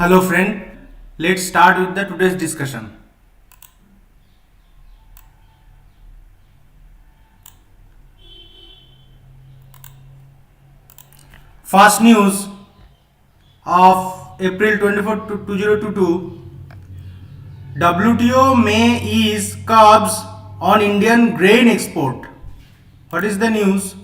Hello friend, let's start with the today's discussion. Fast news of April 24 to 2022. WTO may ease curbs on Indian grain export. What is the news?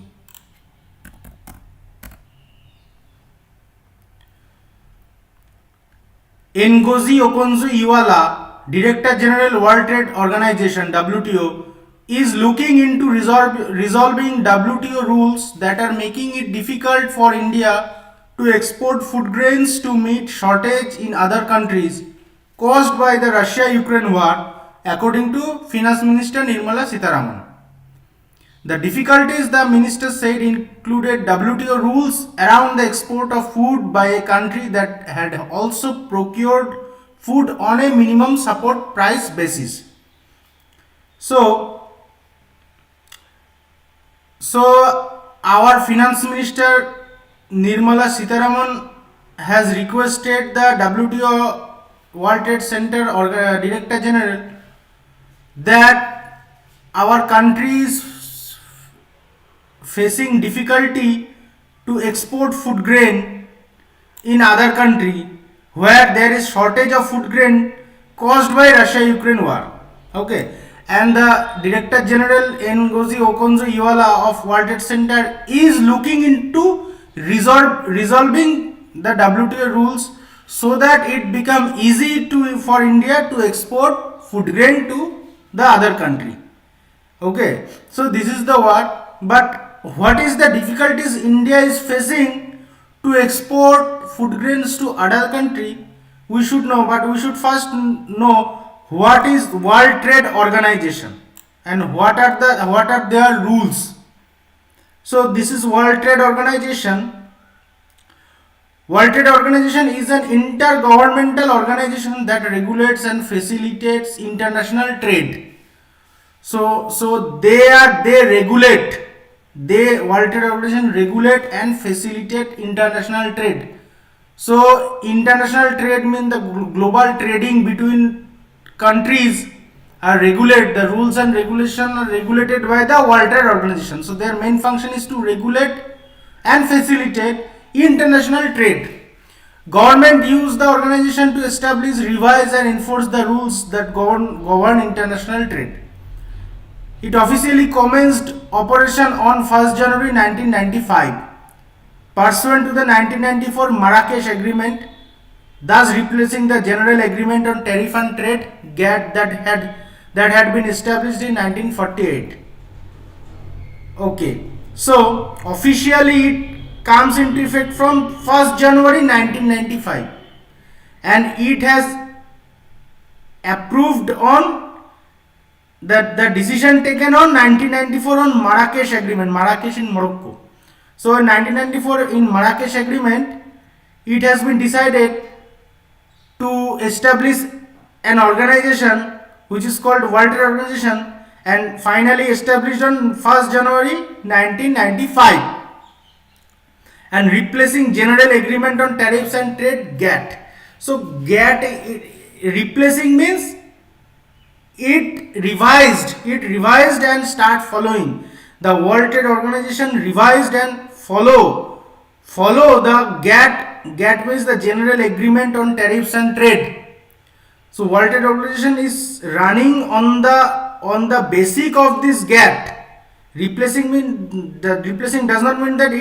Ngozi Okonjo-Iweala, Director General World Trade Organization (WTO), is looking into resolving WTO rules that are making it difficult for India to export food grains to meet shortage in other countries caused by the Russia-Ukraine war, according to Finance Minister Nirmala Sitharaman. The difficulties, the minister said, included WTO rules around the export of food by a country that had also procured food on a minimum support price basis. So our finance minister Nirmala Sitharaman has requested the WTO World Trade Center or Director General that our country is facing difficulty to export food grain in other country where there is shortage of food grain caused by Russia-Ukraine war. Okay, and the Director General Ngozi Okonjo-Iweala of World Trade Center is looking into resolving the WTO rules so that it become easy for India to export food grain to the other country. Okay, so this is the what, but what is the difficulties India is facing to export food grains to other country? We should know, but we should first know what is World Trade Organization and what are their rules. So this is World Trade Organization. World Trade Organization is an intergovernmental organization that regulates and facilitates international trade. So World Trade Organization regulate and facilitate international trade. So international trade means the global trading between countries are regulated. The rules and regulation are regulated by the World Trade Organization. So their main function is to regulate and facilitate international trade. Government use the organization to establish, revise and enforce the rules that govern international trade. It officially commenced operation on 1st January 1995, pursuant to the 1994 Marrakesh Agreement, thus replacing the General Agreement on Tariff and Trade (GATT) that had been established in 1948. Okay, so officially it comes into effect from 1st January 1995, and it has approved on the decision taken on 1994 on Marrakesh Agreement, Marrakesh in Morocco. So in 1994 in Marrakesh Agreement, it has been decided to establish an organization which is called World Trade Organization, and finally established on 1st January 1995, and replacing General Agreement on Tariffs and Trade (GATT). So GATT replacing means it revised and start following. The World Trade Organization revised and follow the GATT. GATT means the General Agreement on Tariffs and Trade. So World Trade Organization is running on the basic of this GATT. Replacing does not mean that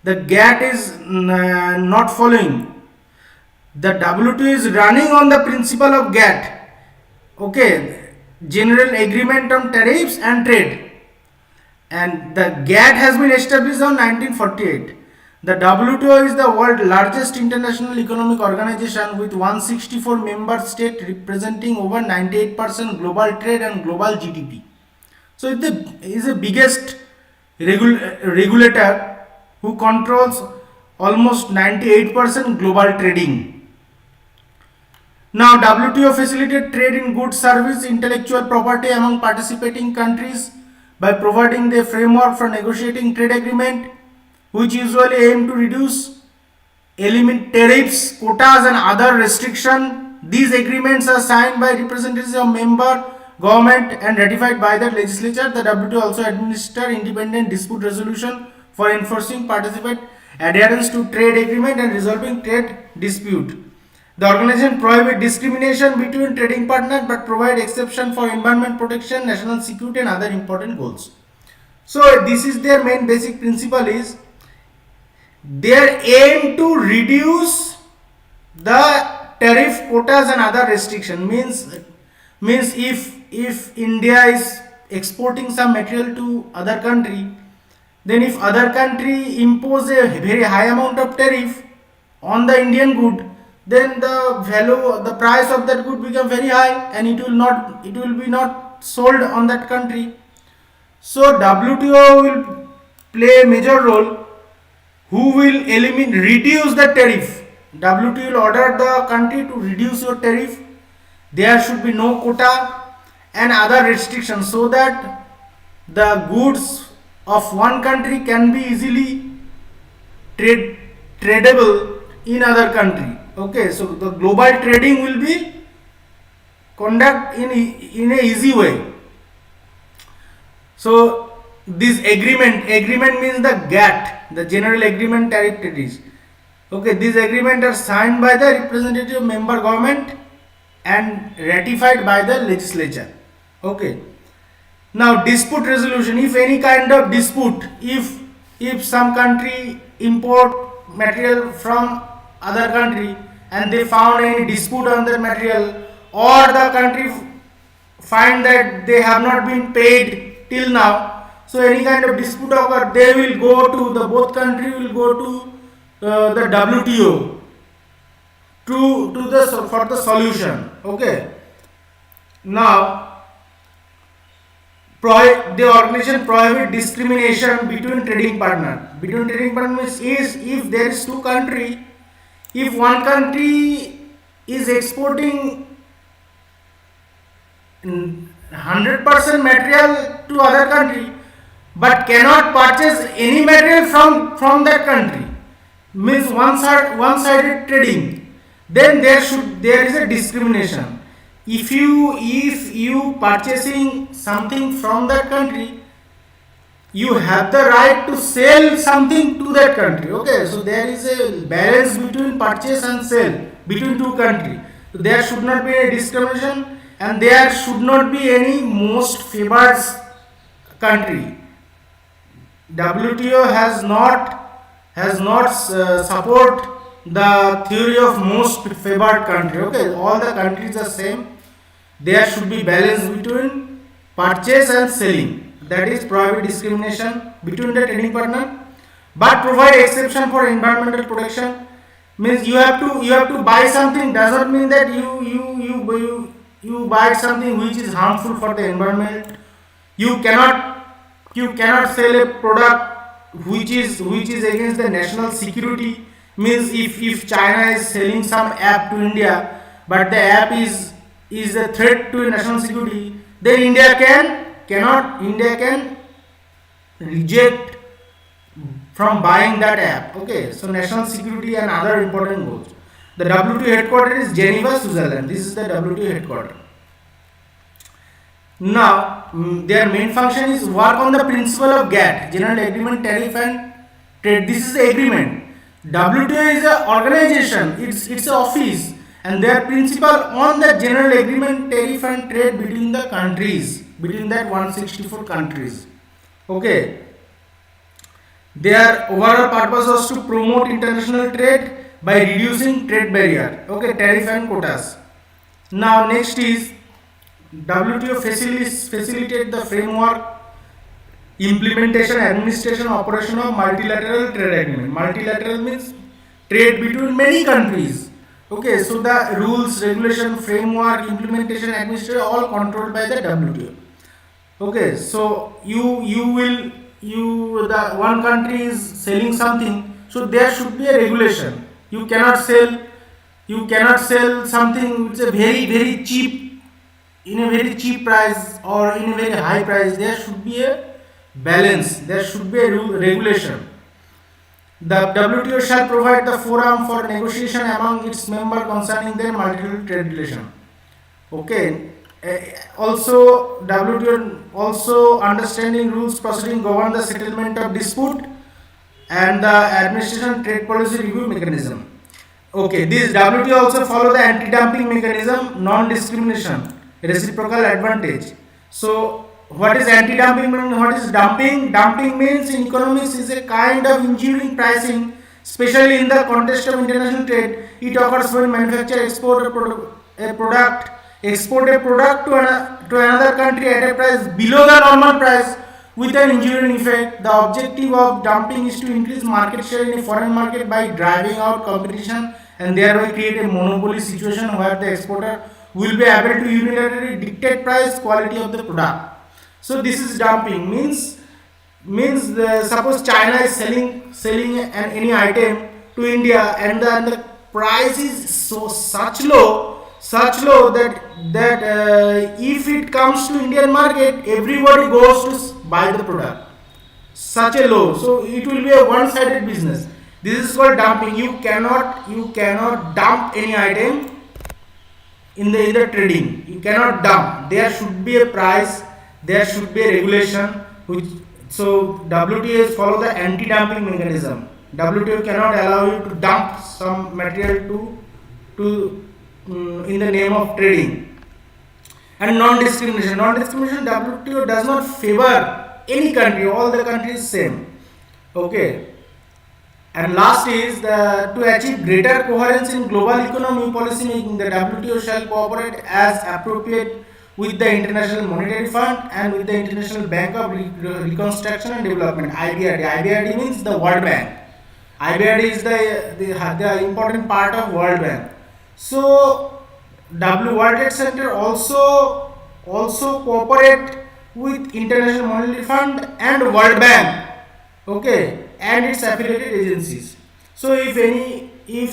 the GATT is not following. The WTO is running on the principle of GATT. Okay, General Agreement on Tariffs and Trade, and the GATT has been established on 1948. The WTO is the world's largest international economic organization with 164 member states representing over 98% global trade and global GDP. So it is the biggest regulator who controls almost 98% global trading. Now, WTO facilitates trade in goods, service, intellectual property among participating countries by providing the framework for negotiating trade agreement, which usually aim to reduce eliminate tariffs, quotas and other restriction. These agreements are signed by representatives of member government and ratified by the legislature. The WTO also administer independent dispute resolution for enforcing participant adherence to trade agreement and resolving trade dispute. The organization prohibits discrimination between trading partners but provide exception for environment protection, national security and other important goals. So this is their main basic principle is their aim to reduce the tariff, quotas and other restriction. Means if India is exporting some material to other country, then if other country impose a very high amount of tariff on the Indian good, then the value, the price of that good become very high and it will be not sold on that country. So WTO will play a major role who will reduce the tariff. WTO will order the country to reduce your tariff. There should be no quota and other restrictions so that the goods of one country can be easily tradable in other country. Okay, so the global trading will be conduct in a easy way. So this agreement means the GATT, the General Agreement Tariff Treaties. Okay, these agreements are signed by the representative member government and ratified by the legislature. Okay. Now dispute resolution. If any kind of dispute, if some country import material from other country and they found any dispute on that material, or the country find that they have not been paid till now, so any kind of dispute occur, they will go to the both country will go to the WTO for the solution. Okay. Now the organization prohibit discrimination between trading partner. Between trading partners is if there is two country, if one country is exporting 100% material to other country but cannot purchase any material from that country, means one-sided trading, then there is a discrimination. If you purchasing something from that country, you have the right to sell something to that country. Okay, so there is a balance between purchase and sale between two countries. So there should not be a discrimination and there should not be any most favored country. WTO has not support the theory of most favored country. Okay, all the countries are same. There should be balance between purchase and selling. That is prohibit discrimination between the trading partner, but provide exception for environmental protection. Means you have to buy something does not mean that you buy something which is harmful for the environment. You cannot sell a product which is against the national security. Means if China is selling some app to India, but the app is a threat to national security, then India can reject from buying that app. Okay, so national security and other important goals. The WTO headquarters is Geneva, Switzerland. This is the WTO headquarters. Now their main function is work on the principle of GATT, General Agreement Tariff and Trade. This is the agreement. WTO is an organization, it's an office, and their principle on the General Agreement Tariff and Trade between the countries, between that 164 countries. Okay. Their overall purpose was to promote international trade by reducing trade barrier. Okay, tariff and quotas. Now next is WTO facilitate the framework, implementation, administration, operation of multilateral trade agreement. Multilateral means trade between many countries. Okay, so the rules, regulation, framework, implementation, administration, all controlled by the WTO. Okay, so the one country is selling something, so there should be a regulation. You cannot sell something which is a very cheap, in a very cheap price or in a very high price. There should be a balance, there should be a regulation. The WTO shall provide the forum for negotiation among its members concerning their multilateral trade relation. Okay. Also, WTO also understanding rules proceeding govern the settlement of dispute and the administration trade policy review mechanism. Okay, this WTO also follow the anti-dumping mechanism, non-discrimination, reciprocal advantage. So, what is anti-dumping? What is dumping? Dumping means in economics is a kind of injuring pricing, especially in the context of international trade. It occurs when manufacturer export a product to another country at a price below the normal price with an injuring effect. The objective of dumping is to increase market share in a foreign market by driving out competition and thereby create a monopoly situation where the exporter will be able to unilaterally dictate price quality of the product. So this is dumping means suppose China is selling any item to India and the price is such low that if it comes to Indian market, everybody goes to buy the product. Such a low, so it will be a one-sided business. This is called dumping. You cannot dump any item in the trading. You cannot dump. There should be a price. There should be a regulation. So WTO follow the anti-dumping mechanism. WTO cannot allow you to dump some material to in the name of trading. And non-discrimination. Non-discrimination, WTO does not favor any country. All the countries same. Okay. And last is to achieve greater coherence in global economy policy making. The WTO shall cooperate as appropriate with the International Monetary Fund and with the International Bank of Reconstruction and Development, IBRD. IBRD means the World Bank. IBRD is the important part of World Bank. So World Trade Center also cooperate with International Monetary Fund and World Bank. Okay, and its affiliated agencies. So if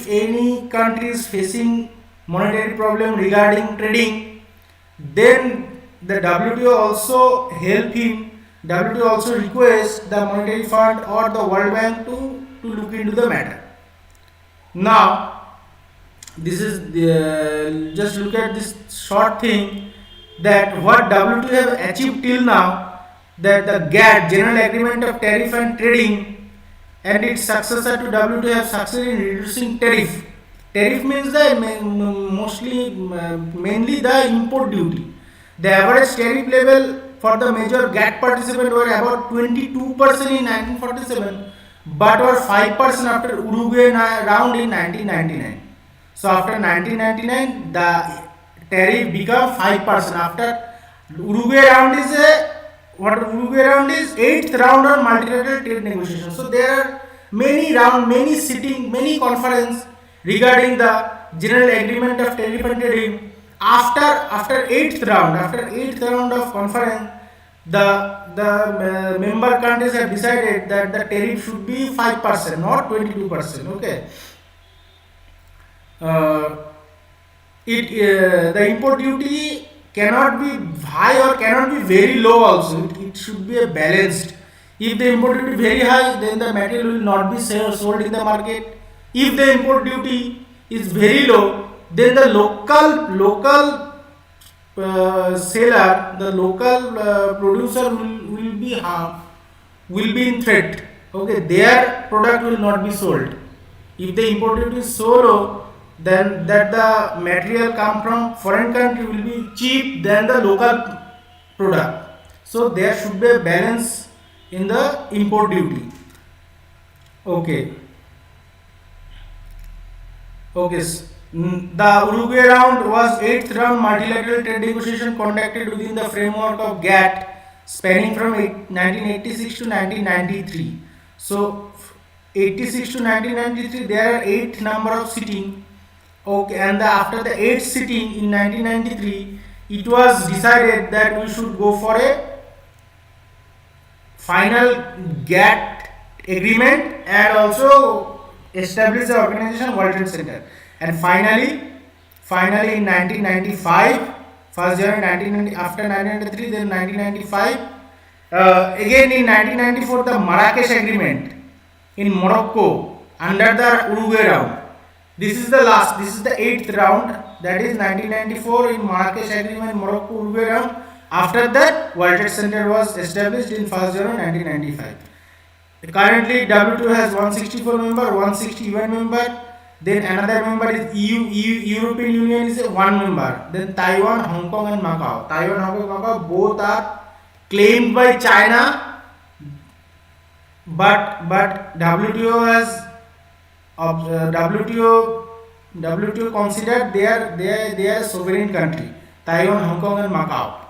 any country is facing monetary problem regarding trading, then the WTO also help him. WTO also requests the Monetary Fund or the World Bank to look into the matter. Now, this is just look at this short thing that what WTO have achieved till now, that the GATT, General Agreement of Tariff and Trading, and its successor to WTO have succeeded in reducing tariff. Tariff means mainly the import duty. The average tariff level for the major GATT participants were about 22% in 1947, but were 5% after Uruguay round in 1999. So after 1999, the tariff became 5%. After Uruguay round is 8th round on multilateral trade negotiations. So there are many round, many sitting, many conference regarding the general agreement of tariff and trading. After 8th round of conference, the member countries have decided that the tariff should be 5%, not 22%. Okay. The import duty cannot be high or cannot be very low also. It should be a balanced. If the import duty is very high, then the material will not be sold in the market. If the import duty is very low, then the local seller, the local producer will be in threat. Okay, their product will not be sold. If the import duty is so low, then that the material come from foreign country will be cheap than the local product. So there should be a balance in the import duty. Okay. The Uruguay round was 8th round multilateral trade negotiation conducted within the framework of GATT, spanning from 1986 to 1993. So 86 to 1993 there are 8 number of sitting. Okay, and after the 8th sitting in 1993, it was decided that we should go for a final GATT agreement and also establish the organization World Trade Center. And finally in 1995, first January 1990, after 1993, then 1995, again in 1994 the Marrakesh Agreement. in Morocco under the Uruguay round. This is the last, this is the 8th round, that is 1994 in Marrakesh Agreement Morocco Uruguay round. After that, World Trade Center was established in 1st January 1995. Currently, WTO has 164 member, 160 UN member. Then another member is European Union is one member. Then Taiwan, Hong Kong and Macau. Taiwan, Hong Kong, Macau both are claimed by China, but WTO has WTO considered they are sovereign country. Taiwan, Hong Kong and Macau.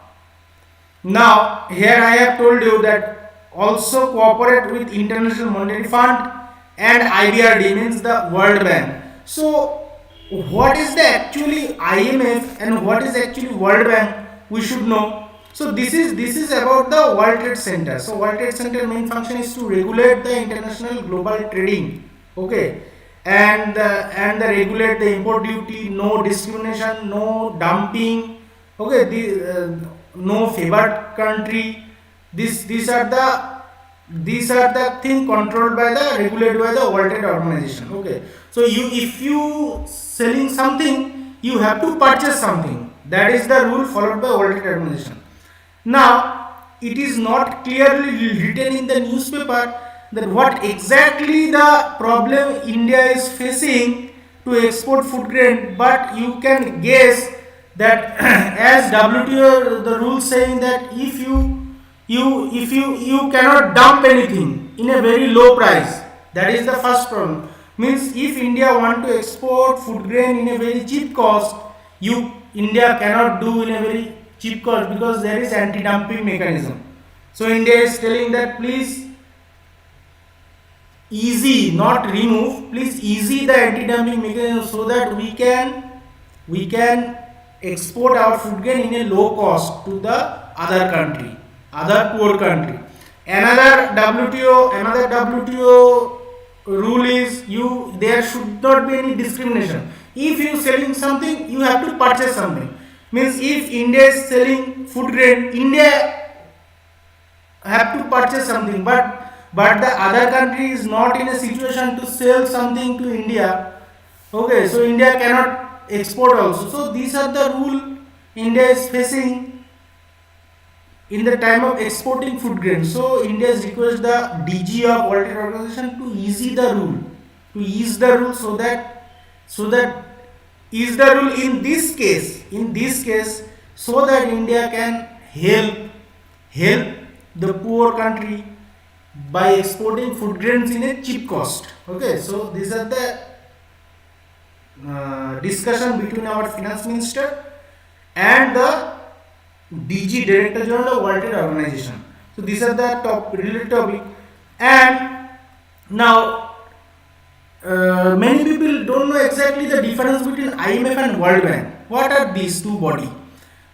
Now here I have told you that also cooperate with International Monetary Fund and IBRD, means the World Bank. So what is the actually IMF and what is actually World Bank, we should know. So this is about the World Trade Center. So World Trade Center main function is to regulate the international global trading, okay, and regulate the import duty, no discrimination, no dumping, okay, no favored country. These are the thing controlled by the regulated by the World Trade Organization. Okay, so if you selling something, you have to purchase something. That is the rule followed by World Trade Organization. Now it is not clearly written in the newspaper that what exactly the problem India is facing to export food grain, but you can guess that as WTO the rule saying that if you cannot dump anything in a very low price, that is the first problem. Means if India want to export food grain in a very cheap cost, India cannot do in a very cheap cost because there is anti-dumping mechanism. So India is telling that please easy, not remove, please easy the anti-dumping mechanism so that we can export our food grain in a low cost to the other country, other poor country. Another WTO rule is there should not be any discrimination. If you selling something, you have to purchase something. Means if India is selling food grain, India have to purchase something, but the other country is not in a situation to sell something to India. Okay, so India cannot export also. So these are the rule India is facing in the time of exporting food grain. So India has requested the DG of World Trade Organization to ease the rule, so that ease the rule in this case, so that India can help the poor country by exporting food grains in a cheap cost. Okay, so these are the discussion between our finance minister and the DG, Director General of World Trade Organization. So these are the related topic. And now many people don't know exactly the difference between IMF and World Bank. What are these two bodies?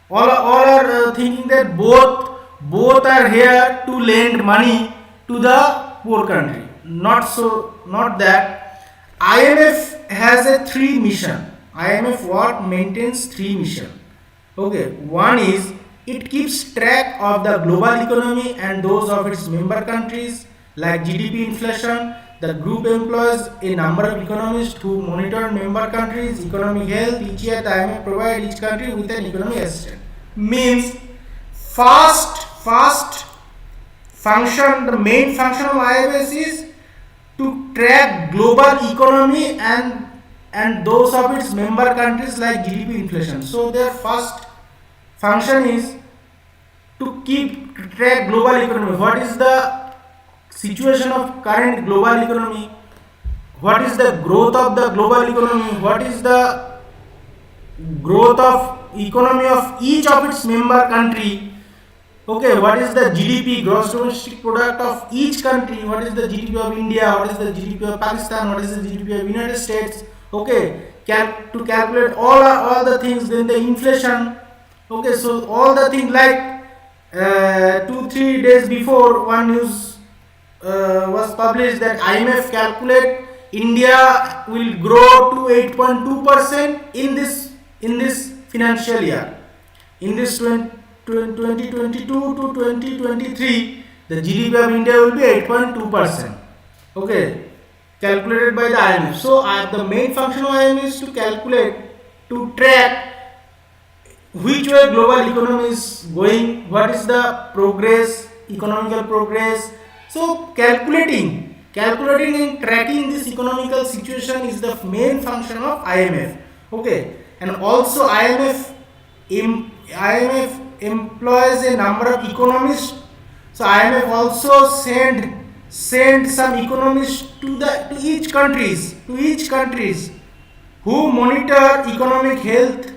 All are thinking that both are here to lend money to the poor country. Not that. IMF has a 3 mission. IMF maintains 3 mission. Okay, one is it keeps track of the global economy and those of its member countries, like GDP, inflation. The group employs a number of economists who monitor member countries' economic health. Each year the IMF provides each country with an economic assistant. Means first function, the main function of IMF is to track global economy and those of its member countries, like GDP, inflation. So their first function is to keep track global economy. What is the situation of current global economy? What is the growth of the global economy? What is the growth of economy of each of its member country? Okay, what is the GDP, gross domestic product of each country? What is the GDP of India? What is the GDP of Pakistan? What is the GDP of United States? Okay, to calculate all the things. Then the inflation. Okay, so all the things, like 2-3 days before, one news was published that IMF calculate India will grow to 8.2% in this financial year. In this 2022 to 2023, the GDP of India will be 8.2%. Okay, calculated by the IMF. So the main function of IMF is to calculate, to track which way global economy is going, what is the progress, economical progress. So calculating and tracking this economical situation is the main function of IMF. Okay, and also IMF employs a number of economists. So IMF also send some economists to each countries who monitor economic health,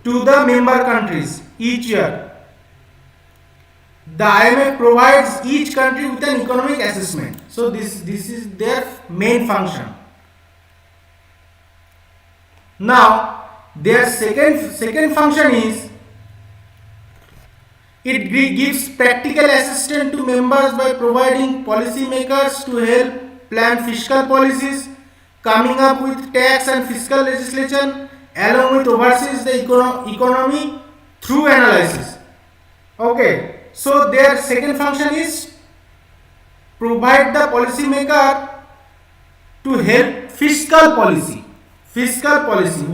to the member countries each year. The IMF provides each country with an economic assessment. So this is their main function. Now their second function is it gives practical assistance to members by providing policymakers to help plan fiscal policies, coming up with tax and fiscal legislation, along with oversees the economy through analysis. Okay, so their second function is provide the policymaker to help fiscal policy.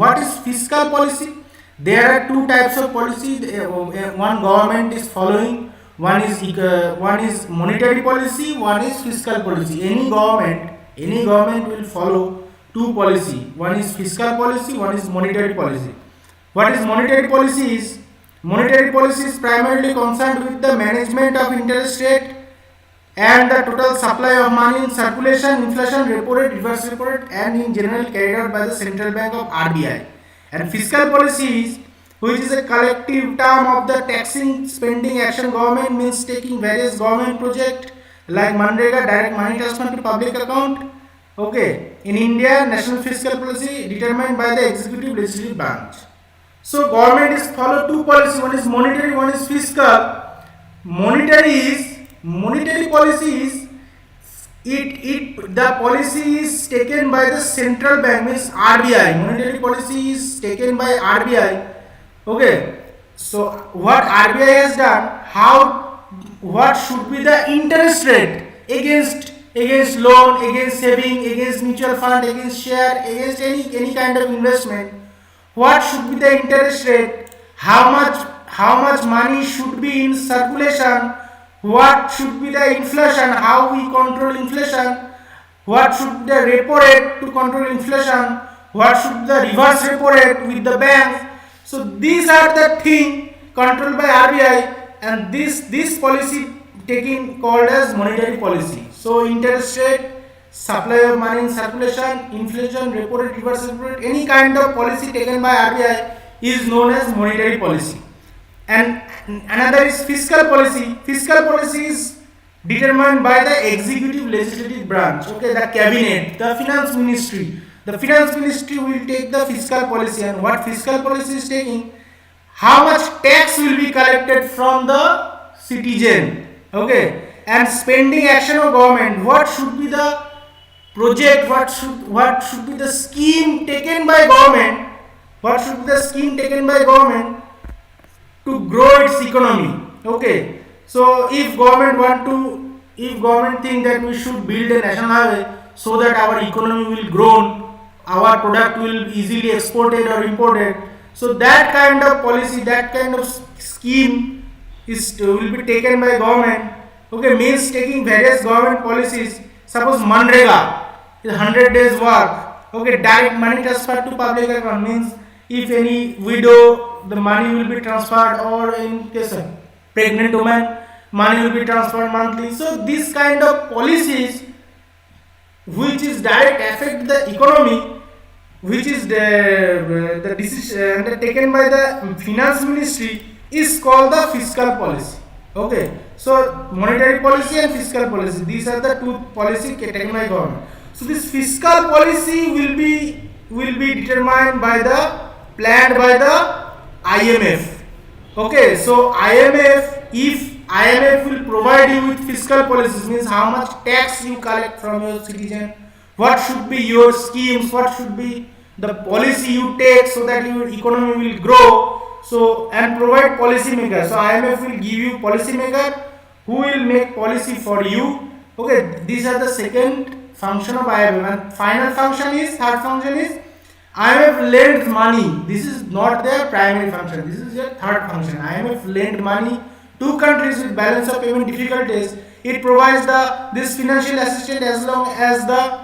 What is fiscal policy? There are two types of policy. One government is following. One is monetary policy. One is fiscal policy. Any government will follow two policy. One is fiscal policy. One is monetary policy. What is monetary policy is? Monetary policy is primarily concerned with the management of interest rate and the total supply of money in circulation, inflation, repo rate, reverse repo rate, and in general carried out by the central bank of RBI. And fiscal policy is, which is a collective term of the taxing, spending action government, means taking various government projects like Manrega, direct money transfer to public account. Okay, in India, national fiscal policy determined by the executive legislative branch. So government is follow two policies. One is monetary, one is fiscal. Monetary policy is the policy is taken by the central bank, means RBI. Monetary policy is taken by RBI. Okay, so what RBI has done, what should be the interest rate against loan, against saving, against mutual fund, against share, against any kind of investment. What should be the interest rate? How much money should be in circulation? What should be the inflation? How we control inflation? What should be the repo rate to control inflation? What should be the reverse repo rate with the banks? So these are the things controlled by RBI, and this policy taken called as monetary policy. So interest rate, supply of money in circulation, inflation, repo rate, reverse repo rate, any kind of policy taken by RBI is known as monetary policy. And another is fiscal policy. Fiscal policy is determined by the executive legislative branch. Okay, the cabinet, the finance ministry. The finance ministry will take the fiscal policy, and what fiscal policy is taking, how much tax will be collected from the citizen. Okay, and spending action of government, what should be the project, what should be the scheme taken by government, to grow its economy. Okay, so if government think that we should build a national highway so that our economy will grow, our product will easily exported or imported, so that kind of policy, that kind of scheme will be taken by government. Okay, means taking various government policies. Suppose Manrega is 100 days work. Okay, direct money transfer to public account, means if any widow, the money will be transferred, or in case of pregnant woman, money will be transferred monthly. So this kind of policies which is direct affect the economy, which is the decision taken by the finance ministry, is called the fiscal policy. Okay, so monetary policy and fiscal policy, these are the two policies taken by government. So this fiscal policy will be determined by planned by the IMF. Okay, so if IMF will provide you with fiscal policies, means how much tax you collect from your citizen, what should be your schemes, what should be the policy you take so that your economy will grow. So and provide policy maker. So IMF will give you policy maker who will make policy for you. Okay, these are the second function of IMF. And final function is, third function is, IMF lends money. This is not their primary function. This is their third function. IMF lend money to countries with balance of payment difficulties. It provides this financial assistance as long as the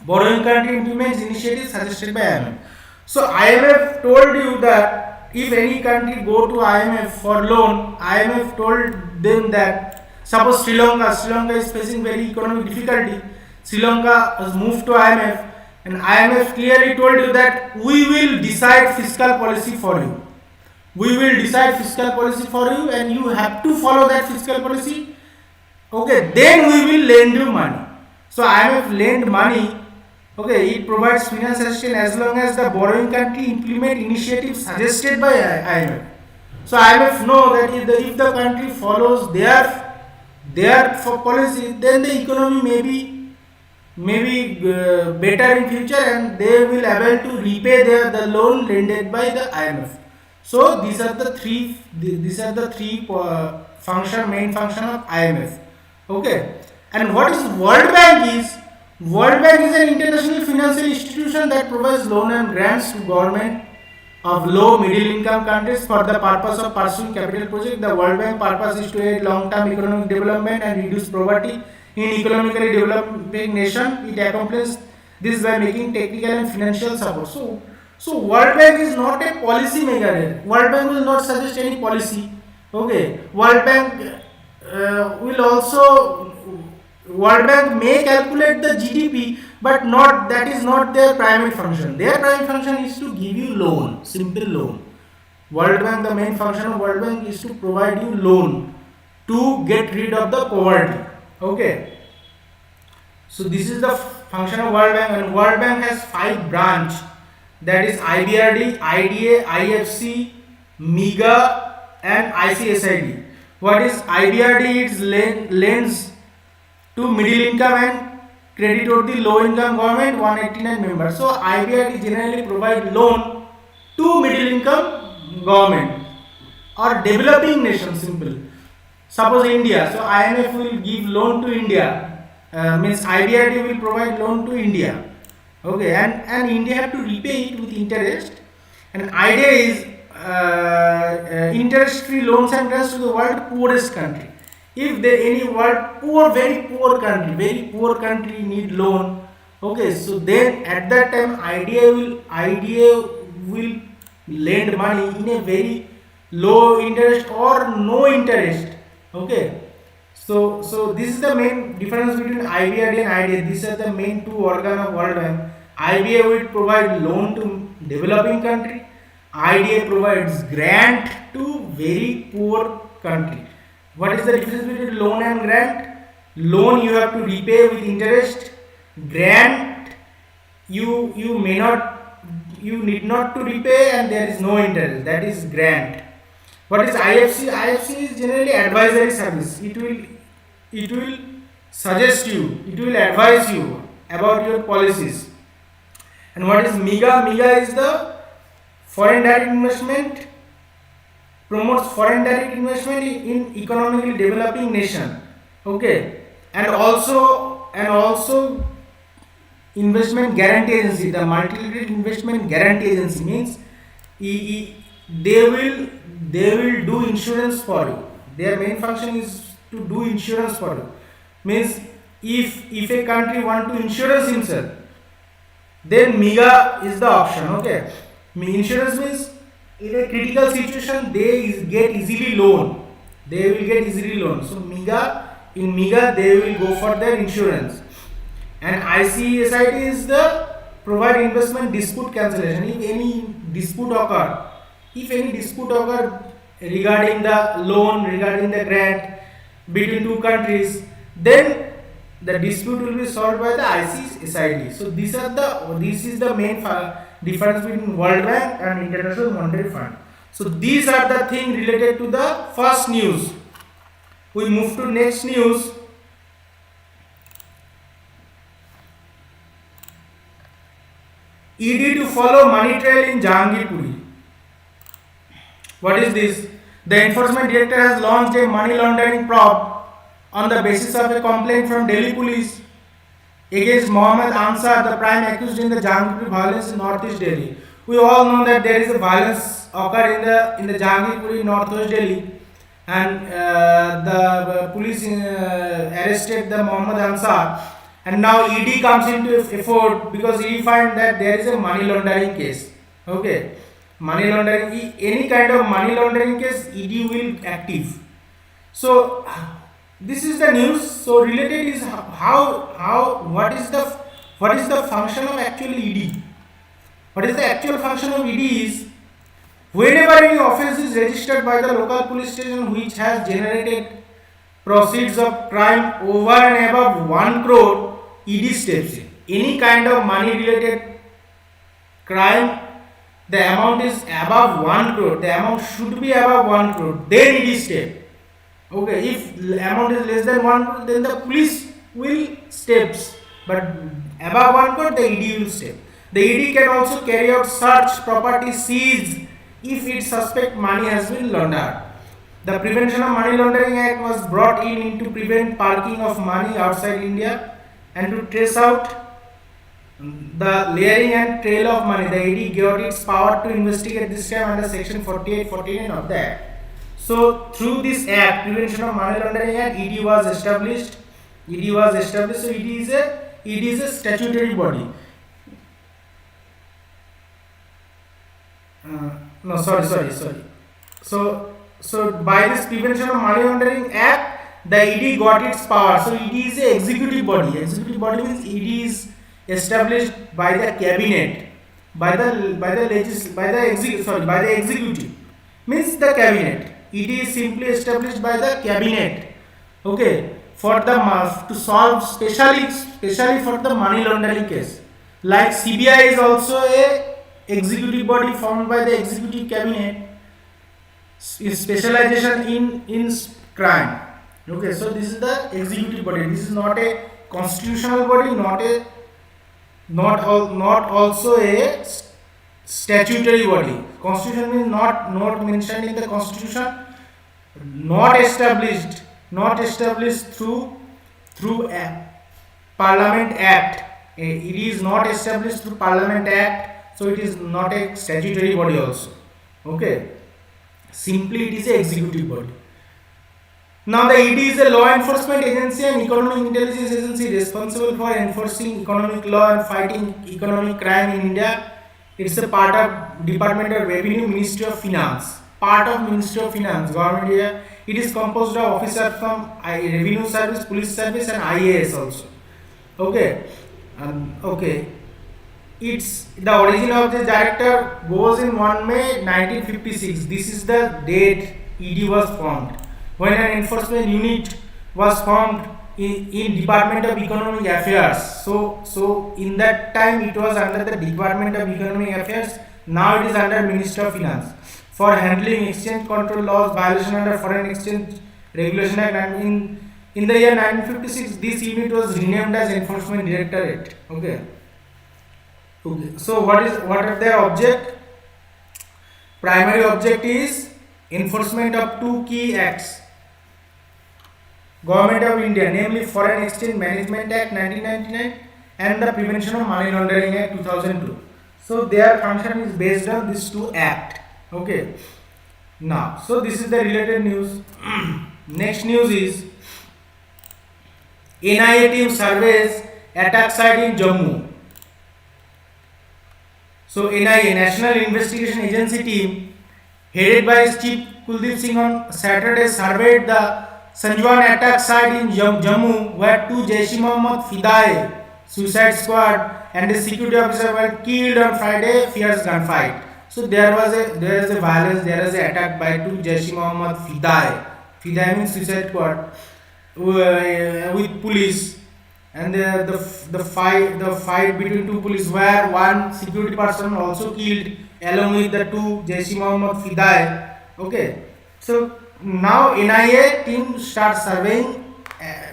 borrowing country implements initiatives suggested by IMF. So IMF told you that if any country go to IMF for loan, IMF told them that suppose Sri Lanka is facing very economic difficulty. Sri Lanka has moved to IMF, and IMF clearly told you that we will decide fiscal policy for you. We will decide fiscal policy for you, and you have to follow that fiscal policy. Okay, then we will lend you money. So IMF lend money. Okay, it provides finance assistance as long as the borrowing country implement initiatives suggested by IMF. So IMF know that if the country follows their policy, then the economy may be better in future, and they will able to repay the loan lended by the IMF. So these are the three main function of IMF. Okay, and what is World Bank is? World Bank is an international financial institution that provides loan and grants to government of low middle income countries for the purpose of pursuing capital projects. The World Bank purpose is to aid long term economic development and reduce poverty in economically developing nation. It accomplishes this by making technical and financial support. So World Bank is not a policy maker. World Bank will not suggest any policy. Okay, World Bank World Bank may calculate the GDP, but that is not their primary function. Their primary function is to give you loan, simple loan. World Bank, the main function of World Bank is to provide you loan to get rid of the poverty. Okay. So this is the function of World Bank, and World Bank has 5 branches. That is IBRD, IDA, IFC, MEGA, and ICSID. What is IBRD? It lends to middle income and credit to the low income government, 189 members. So IBRD generally provide loan to middle income government or developing nation, simple. Suppose India, so IMF will give loan to India, means IBRD will provide loan to India. Okay, and India have to repay it with interest. And idea is interest free loans and grants to the world poorest country. If any world very poor country need loan, okay, so then at that time idea will lend money in a very low interest or no interest. Okay, so this is the main difference between IBRD and IDA. These are the main two organs of World Bank. IBA will provide loan to developing country. IDA provides grant to very poor country. What is the difference between loan and grant? Loan you have to repay with interest. Grant you need not to repay and there is no interest. That is grant. What is IFC? IFC is generally advisory service. It will suggest you. It will advise you about your policies. And what is MEGA? MEGA is the foreign direct investment. Promotes foreign direct investment in economically developing nation. Okay, and also investment guarantee agency. The multilateral investment guarantee agency means they will do insurance for you. Their main function is to do insurance for you. Means if a country want to insure himself, then MEGA is the option. Okay, insurance means in a critical situation they will get easily loan. So in MEGA they will go for their insurance. And ICSID is the provide investment dispute cancellation. If any dispute occur regarding the loan, regarding the grant between two countries, then the dispute will be solved by the ICSID. So this is the main difference between World Bank and International Monetary Fund. So these are the things related to the first news. We move to next news. ED to follow money trail in Jahangirpuri. What is this? The enforcement director has launched a money laundering probe on the basis of a complaint from Delhi police against Mohammed Ansar, the prime accused in the Jahangirpuri violence in northeast Delhi. We all know that there is a violence occurred in the Jahangirpuri northwest Delhi, and the police arrested the Mohammed Ansar, and now ED comes into effort because he find that there is a money laundering case. Okay, money laundering, any kind of money laundering case, ED will active. So this is the news. So related is what is the function of actually ED? What is the actual function of ED is, whenever any offence is registered by the local police station which has generated proceeds of crime over and above 1 crore, ED steps in. Any kind of money related crime, the amount is above 1 crore, the amount should be above 1 crore, then ED step. Okay, if amount is less than 1 crore, then the police will steps, but above 1 crore, the ED will step. The ED can also carry out search property seized if it suspect money has been laundered. The Prevention of Money Laundering Act was brought in to prevent parking of money outside India and to trace out the layering and trail of money. The ED got its power to investigate this time under section 48-49 of the Act. So through this Act, Prevention of Money Laundering Act, ED was established. So ED is a statutory body. So by this Prevention of Money Laundering Act, the ED got its power. So ED is a executive body. Executive body means ED is established by the cabinet, by the executive. Means the cabinet. ED is simply established by the cabinet. Okay, for the to solve specially for the money laundering case. Like CBI is also a executive body formed by the executive cabinet, is specialization in crime. Okay, so this is the executive body. This is not a constitutional body, not also a statutory body. Constitution means not mentioned in the constitution, not established through a Parliament Act. It is not established through Parliament Act, so it is not a statutory body also. Okay, simply it is a executive body. Now the ED is a law enforcement agency and economic intelligence agency responsible for enforcing economic law and fighting economic crime in India. It's a part of Department of Revenue, Ministry of Finance. Part of Ministry of Finance, Government area. It is composed of officers from Revenue Service, Police Service and IAS also. Okay. It's the origin of the director goes in 1 May 1956. This is the date ED was formed, when an enforcement unit was formed in Department of Economic Affairs. So in that time it was under the Department of Economic Affairs. Now it is under Ministry of Finance for handling exchange control laws, violation under Foreign Exchange Regulation Act. And in the year 1956, this unit was renamed as Enforcement Directorate. Okay. So what are their object? Primary object is enforcement of two key acts. Government of India, namely Foreign Exchange Management Act 1999 and the Prevention of Money Laundering Act 2002. So their function is based on these two acts. Okay. Now, so this is the related news. Next news is NIA team surveys attack site in Jammu. So NIA, National Investigation Agency team, headed by Chief Kuldeep Singh, on Saturday surveyed the Sanjwan attack site in Jammu, where two Jaish-e-Mohammed Fidai suicide squad and a security officer were killed on Friday. Fierce gunfight. So there is a violence. There is an attack by two Jaish-e-Mohammed Fidai. Fidai means suicide squad with police, and the fight between two police, where one security person also killed along with the two Jaish-e-Mohammed Fidai. Okay, so now NIA team starts surveying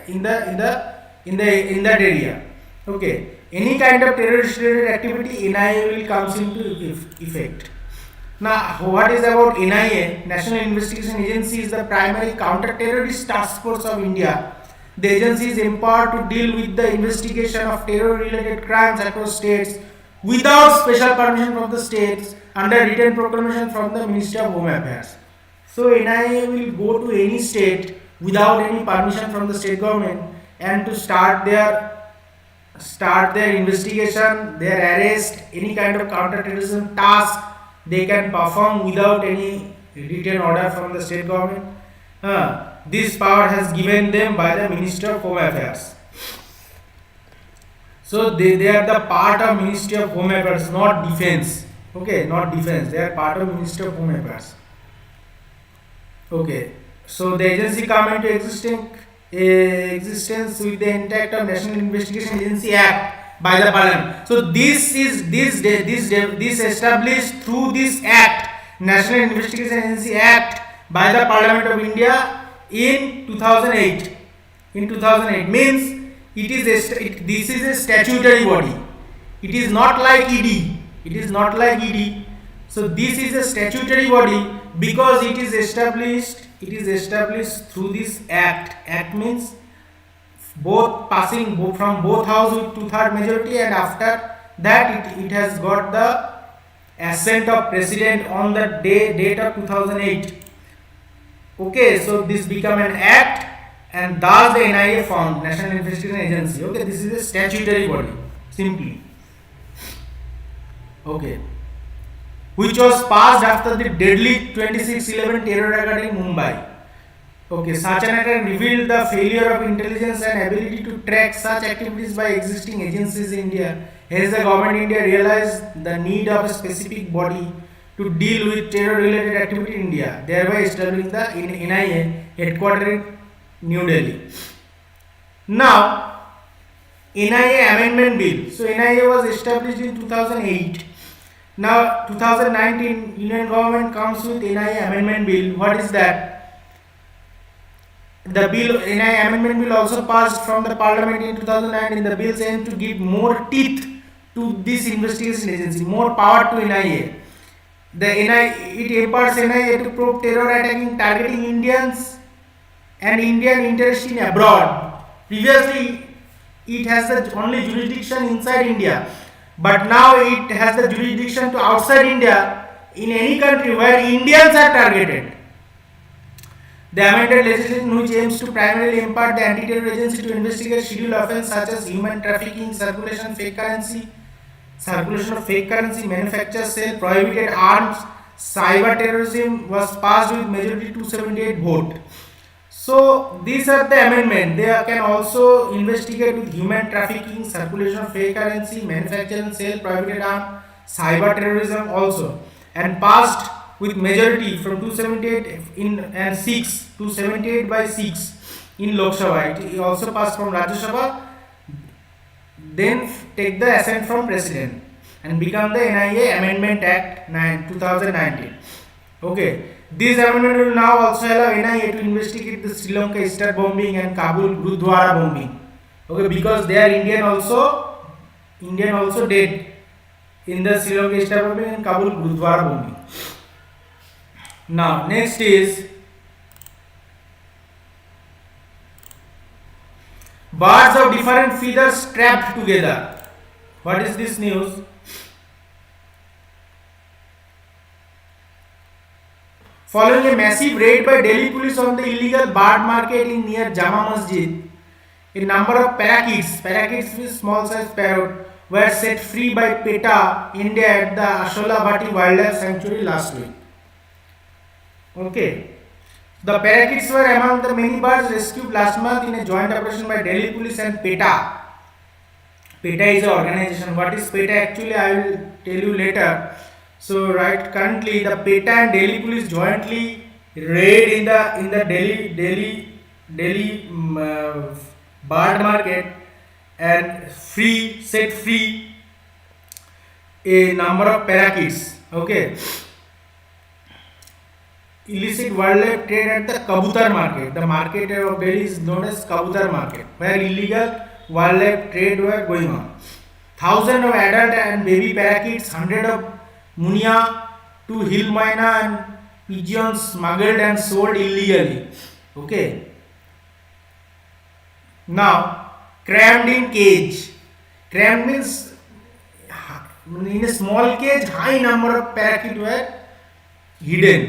in that area. Okay, any kind of terrorist related activity, NIA will comes into effect. Now, what is about NIA? National Investigation Agency is the primary counter-terrorist task force of India. The agency is empowered to deal with the investigation of terror-related crimes across states without special permission from the states under written proclamation from the Ministry of Home Affairs. So NIA will go to any state without any permission from the state government and to start their investigation, their arrest, any kind of counter-terrorism task they can perform without any written order from the state government. This power has given them by the Ministry of Home Affairs. So they are the part of Ministry of Home Affairs, not defense. Okay, not defense. They are part of Ministry of Home Affairs. Okay, so the agency come into existence with the intact of National Investigation Agency Act by the Parliament. So this established through this Act, National Investigation Agency Act by the Parliament of India in 2008. In 2008 means this is a statutory body. It is not like ED. It is not like ED. So this is a statutory body because it is established through this act. Act means both passing from both houses with 2/3 majority, and after that it has got the assent of president on the date of 2008. Okay, so this become an act, and thus the NIA formed, National Investigation Agency. Okay, this is a statutory body simply. Okay, which was passed after the deadly 26/11 terror attack in Mumbai. Okay, such an attack revealed the failure of intelligence and ability to track such activities by existing agencies in India. Hence, the government of India realized the need of a specific body to deal with terror-related activity in India, thereby establishing the NIA headquartered in New Delhi. Now, NIA Amendment Bill. So, NIA was established in 2008. Now 2019 Union Government comes with NIA Amendment Bill. What is that? The bill NIA Amendment Bill also passed from the Parliament in 2009. The bill aims to give more teeth to this investigation agency, more power to NIA. It empowers NIA to probe terror attacking targeting Indians and Indian interest in abroad. Previously, it has the only jurisdiction inside India. But now it has the jurisdiction to outside India in any country where Indians are targeted. The amended legislation, which aims to primarily empower the anti-terror agency to investigate scheduled offences such as human trafficking, circulation of fake currency, manufacture, sale, prohibited arms, cyber terrorism, was passed with majority 278 vote. So these are the amendment. They can also investigate with human trafficking, circulation of fake currency, manufacture and sale, prohibited arm, cyber terrorism also, and passed with majority from 278 and 6 to 78 by 6 in Lok Sabha. It also passed from Rajya Sabha, then take the assent from President and become the NIA Amendment Act 2019. Okay. This amendment will now also allow NIA to investigate the Sri Lanka Easter bombing and Kabul Gurudwara bombing. Okay, because they are Indian also dead in the Sri Lanka Easter bombing and Kabul Gurudwara bombing. Now, next is birds of different feathers trapped together. What is this news? Following a massive raid by Delhi police on the illegal bird market in near Jama Masjid, a number of parakeets with small size parrot, were set free by PETA India at the Ashola Wildlife Sanctuary last week. Okay, the parakeets were among the many birds rescued last month in a joint operation by Delhi police and PETA. PETA is an organization. What is PETA actually? I will tell you later. So currently the PETA and Delhi police jointly raid in the Delhi bird market and set free a number of parakeets. Okay. Illicit wildlife trade at the Kabutar market. The market of Delhi is known as Kabutar market, where illegal wildlife trade were going on. thousands of adult and baby parakeets, hundreds of munia to hill myna and pigeons smuggled and sold illegally. Okay. Now, crammed in cage. Crammed means in a small cage, high number of parakeets were hidden.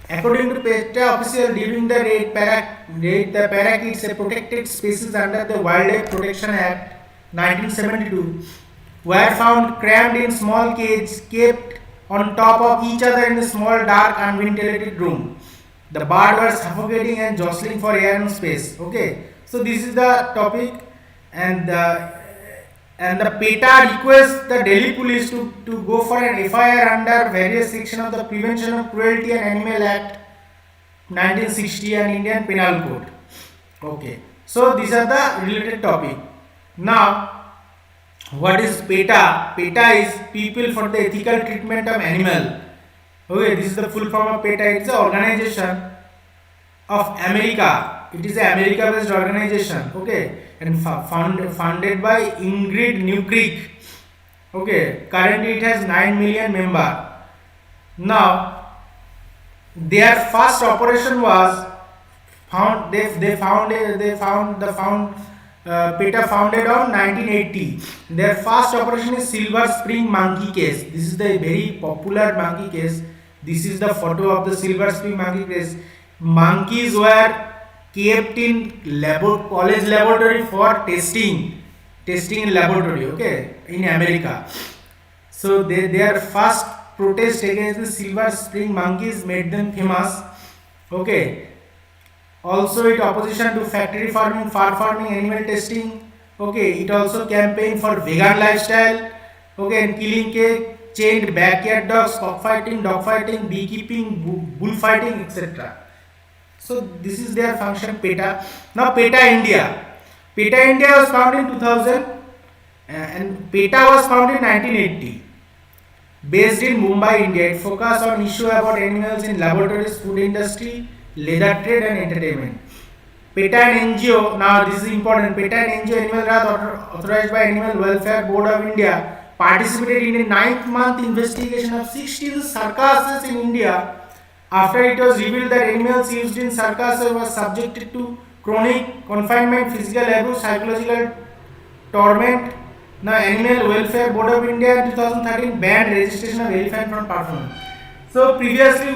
According to PETA official, during the raid, the parakeets, a protected species under the Wildlife Protection Act 1972, were found crammed in small cages kept on top of each other in a small, dark, unventilated room. The birds were suffocating and jostling for air and space. Okay, so this is the topic, and the PETA requests the Delhi police to go for an FIR under various sections of the Prevention of Cruelty and Animal Act 1960 and Indian Penal Code. Okay, so these are the related topic. Now, what is PETA? PETA is People for the Ethical Treatment of Animal. Okay, this is the full form of PETA. It's an organization of America. It is an America-based organization. Okay, and founded by Ingrid Newkirk. Okay, currently it has 9 million members. Now, their first operation was PETA founded on 1980. Their first operation is Silver Spring monkey case. This is the very popular monkey case. This is the photo of the Silver Spring monkey case. Monkeys were kept in college laboratory for testing in laboratory. Okay, in America. So their first protest against the Silver Spring monkeys made them famous. Okay. Also, it opposition to factory farming, fur farming, animal testing. Okay, it also campaigned for vegan lifestyle. Okay, and killing cake, chained backyard dogs, cockfighting, dogfighting, beekeeping, bullfighting, etc. So this is their function, PETA. Now, PETA India. PETA India was founded in 2000, and PETA was founded in 1980. Based in Mumbai, India, it focused on issues about animals in laboratories, food industry, leather trade and entertainment. PETA and NGO, now this is important, PETA and NGO Animal Rights authorized by Animal Welfare Board of India participated in a 9-month investigation of 16 circuses in India after it was revealed that animals used in circuses were subjected to chronic confinement, physical abuse, psychological torment. Now, Animal Welfare Board of India in 2013 banned registration of elephant from performance. So previously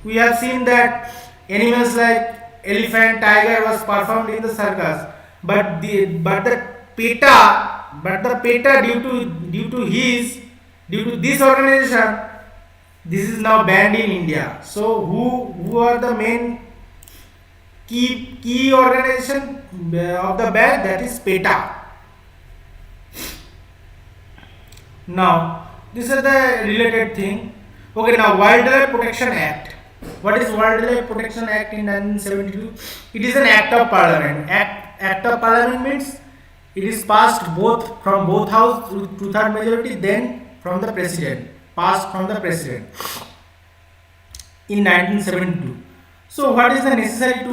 we have seen that animals like elephant, tiger was performed in the circus, but the PETA due to this organization, this is now banned in India. So who are the main key organization of the ban? That is PETA. Now, these are the related thing. Okay, now Wildlife Protection Act. What is Wildlife Protection Act in 1972? It is an act of parliament. Act of parliament means it is passed from both house through 2/3 majority, then from the president. Passed from the president in 1972. So what is the necessary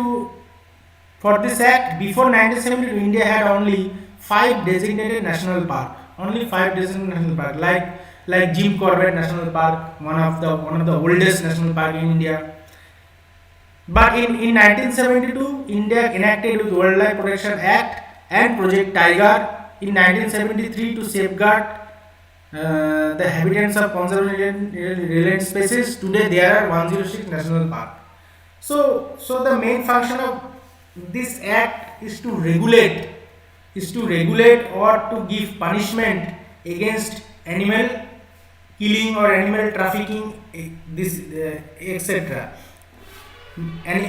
for this act? Before 1972, India had only 5 designated national park. Only 5 designated national park, like Jim Corbett National Park, one of the oldest national park in India. But in 1972, India enacted with Wildlife Protection Act and Project Tiger in 1973 to safeguard the habitats of conserved relevant species. Today there are 106 national park. So the main function of this act is to regulate or to give punishment against animal killing or animal trafficking, etc. And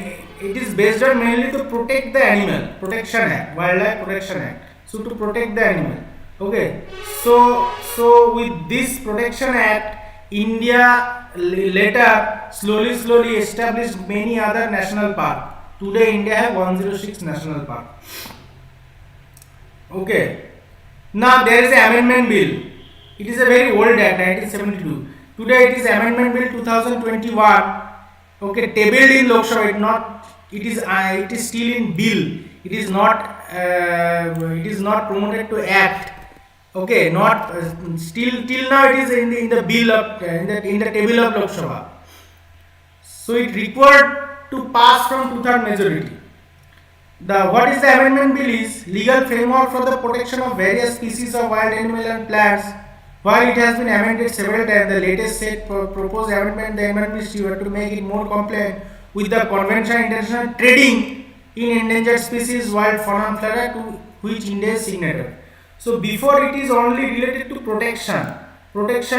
it is based on mainly to protect the animal. Protection Act, Wildlife Protection Act. So to protect the animal. Okay. So with this Protection Act, India later slowly established many other national parks. Today India has 106 national parks. Okay. Now there is an amendment bill. It is a very old act, 1972. Today it is Amendment Bill 2021. Okay, tabled in Lok Sabha, it is still in bill. It is not promoted to act. Okay, not still till now it is in the bill of in the table of Lok Sabha. So it required to pass from two-third majority. What is the amendment bill is legal framework for the protection of various species of wild animals and plants. While it has been amended several times, the latest set proposed amendment, the amendment is to make it more compliant with the Convention on International Trading in Endangered Species, Wild Fauna and Flora, to which India is signatory. So before it is only related to protection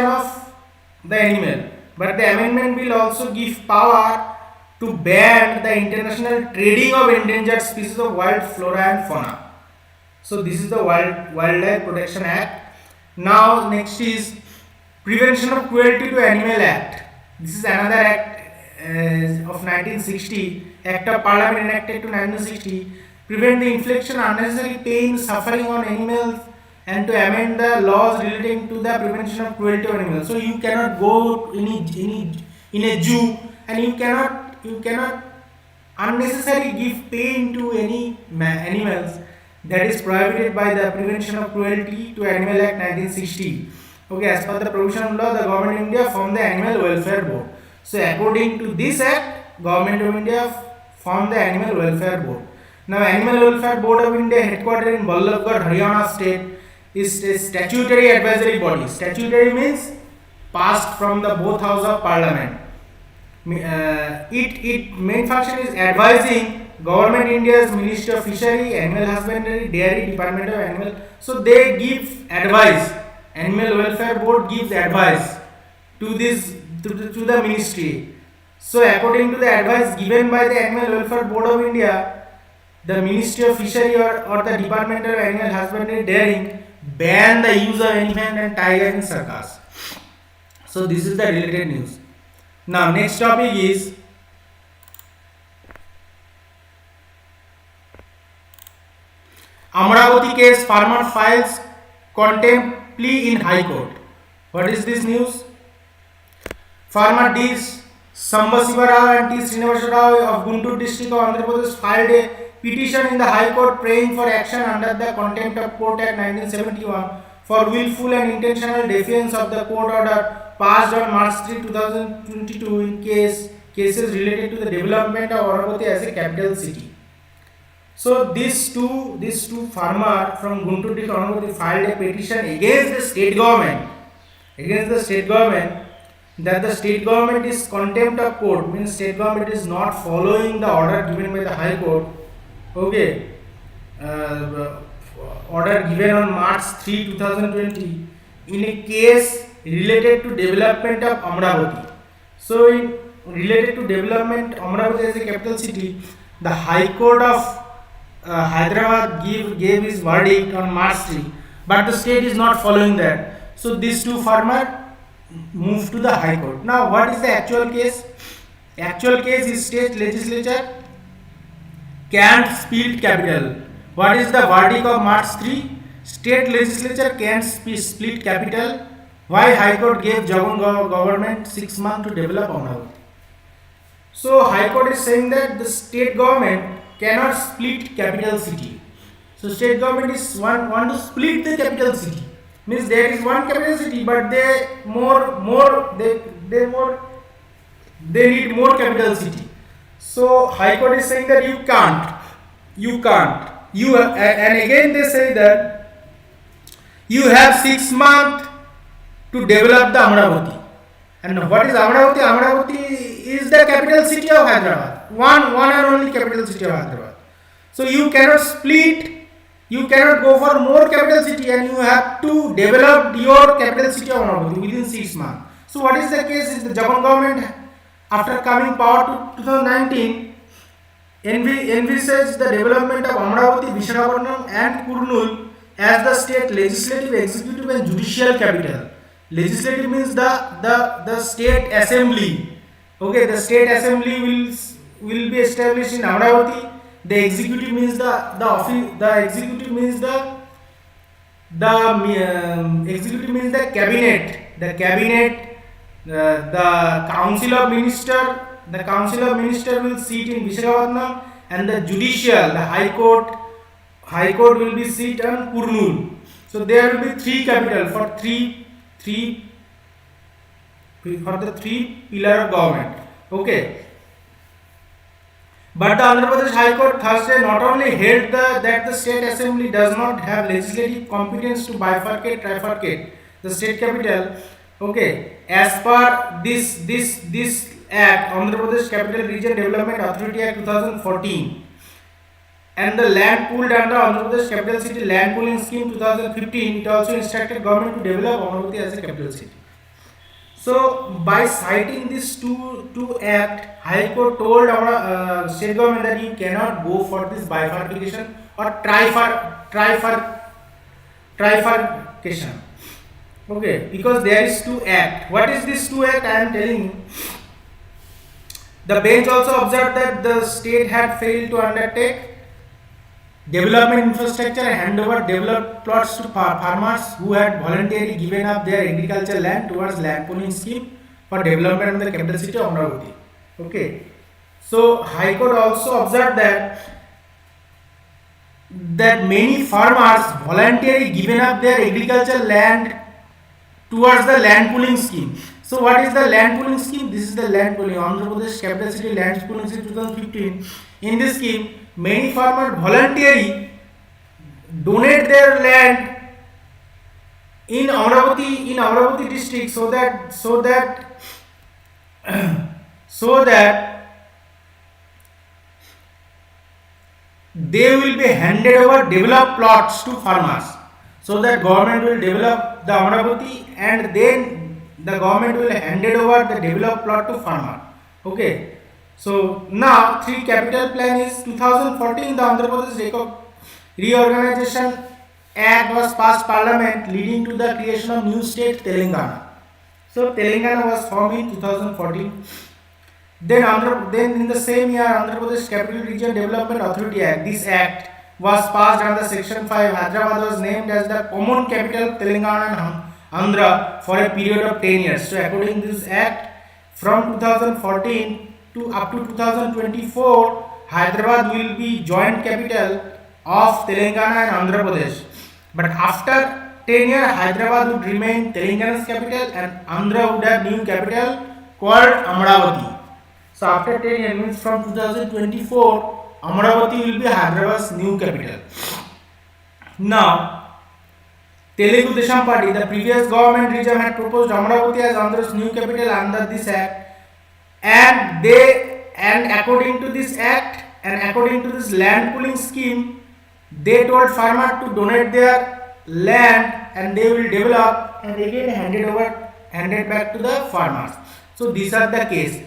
of the animal, but the amendment will also give power to ban the international trading of endangered species of wild flora and fauna. So this is the Wildlife Protection Act. Now next is Prevention of Cruelty to Animal Act. This is another act of 1960, Act of Parliament enacted to 1960, prevent the infliction of unnecessary pain, suffering on animals, and to amend the laws relating to the prevention of cruelty of animals. So you cannot go in a zoo and you cannot unnecessarily give pain to any animals. That is prohibited by the Prevention of Cruelty to Animal Act 1960. Okay, as per the provision of law, the Government of India formed the Animal Welfare Board. So according to this act, Government of India formed the Animal Welfare Board. Now Animal Welfare Board of India, headquartered in Ballabgarh, Haryana state, is a statutory advisory body. Statutory means passed from the both house of parliament. Its main function is advising Government India's Ministry of Fishery, Animal Husbandry, Dairy, Department of Animal. So they give advice. Animal Welfare Board gives advice to the ministry. So according to the advice given by the Animal Welfare Board of India, the Ministry of Fishery or the Department of Animal Husbandry, Dairy ban the use of elephant and tiger in circus. So this is the related news. Now next topic is Amravati case, farmer files contempt plea in High Court. What is this news? Farmer D. Sambasiva Rao and T. Srinivasa Rao of Guntur district of Andhra Pradesh filed a petition in the High Court praying for action under the Contempt of Court Act 1971 for willful and intentional defiance of the court order passed on March 3, 2022 in cases related to the development of Amravati as a capital city. So these two farmers from Guntur district of Amravati filed a petition against the state government that the state government is contempt of court, means state government is not following the order given by the High Court. Okay, order given on March 3, 2020 in a case related to development of Amravati. So in related to development Amravati as a capital city, the High Court of Hyderabad gave his verdict on March 3, but the state is not following that. So these two farmers moved to the High Court. Now what is the actual case? Actual case is state legislature can't split capital. What is the verdict of March 3? State legislature can't split capital. Why High Court gave Jagan government 6 months to develop Amravati? So High Court is saying that the state government cannot split capital city. So state government is want to split the capital city. Means there is one capital city, but they need more capital city. So High Court is saying that you can't. And again they say that you have 6 months to develop the Amravati. And what is Amravati? Amravati is the capital city of Hyderabad. One and only capital city of Hyderabad. So you cannot split. You cannot go for more capital city, and you have to develop your capital city of Amravati within 6 months. So what is the case? Is the Jagan government, after coming power to 2019, envisaged the development of Amravati, Visakhapatnam and Kurnool as the state legislative, executive and judicial capital. Legislative means the state assembly. Okay, the state assembly will be established in Amravati. The executive means the cabinet. The council of minister the Council of Ministers will sit in Visakhapatnam, and the judicial, the High Court will be sit on Kurnool. So there will be three capital for the three pillar of government. Okay. But the Andhra Pradesh High Court Thursday not only held that the state assembly does not have legislative competence to trifurcate the state capital. Okay, as per this act, Andhra Pradesh Capital Region Development Authority Act 2014, and the land pooled under Andhra Pradesh Capital City Land Pooling Scheme 2015, it also instructed government to develop Amaravati as a capital city. So by citing these two act, High Court told our state government that you cannot go for this bifurcation or trifurcation. Okay, because there is two act. What is this two act? I am telling you. The bench also observed that the state had failed to undertake development infrastructure and hand over developed plots to farmers who had voluntarily given up their agricultural land towards land pooling scheme for development of the capital city of Amaravati. Okay. So High Court also observed that many farmers voluntarily given up their agricultural land towards the land pooling scheme. So what is the land pooling scheme? This is the land pooling, Andhra Pradesh Capital City Land Pooling Scheme 2015. In this scheme, many farmers voluntarily donate their land in Amaravati district so that they will be handed over developed plots to farmers, so that government will develop the Amaravati and then the government will hand over the developed plot to farmer. Okay. So now three capital plan is 2014. The Andhra Pradesh Reorganization Act was passed Parliament, leading to the creation of new state Telangana. So Telangana was formed in 2014. Then in the same year, Andhra Pradesh Capital Region Development Authority Act. This act was passed under Section 5. Hyderabad was named as the common capital of Telangana and Andhra for a period of 10 years. So according to this act, from 2014 to up to 2024, Hyderabad will be joint capital of Telangana and Andhra Pradesh. But after 10 years, Hyderabad would remain Telangana's capital and Andhra would have new capital called Amaravati. So after 10 years, means from 2024, Amaravati will be Hyderabad's new capital. Now, Telugu Desam Party, the previous government regime had proposed Amaravati as Andhra's new capital under this act. And according to this act and according to this land pooling scheme, they told farmers to donate their land and they will develop and again handed back to the farmers. So these are the case.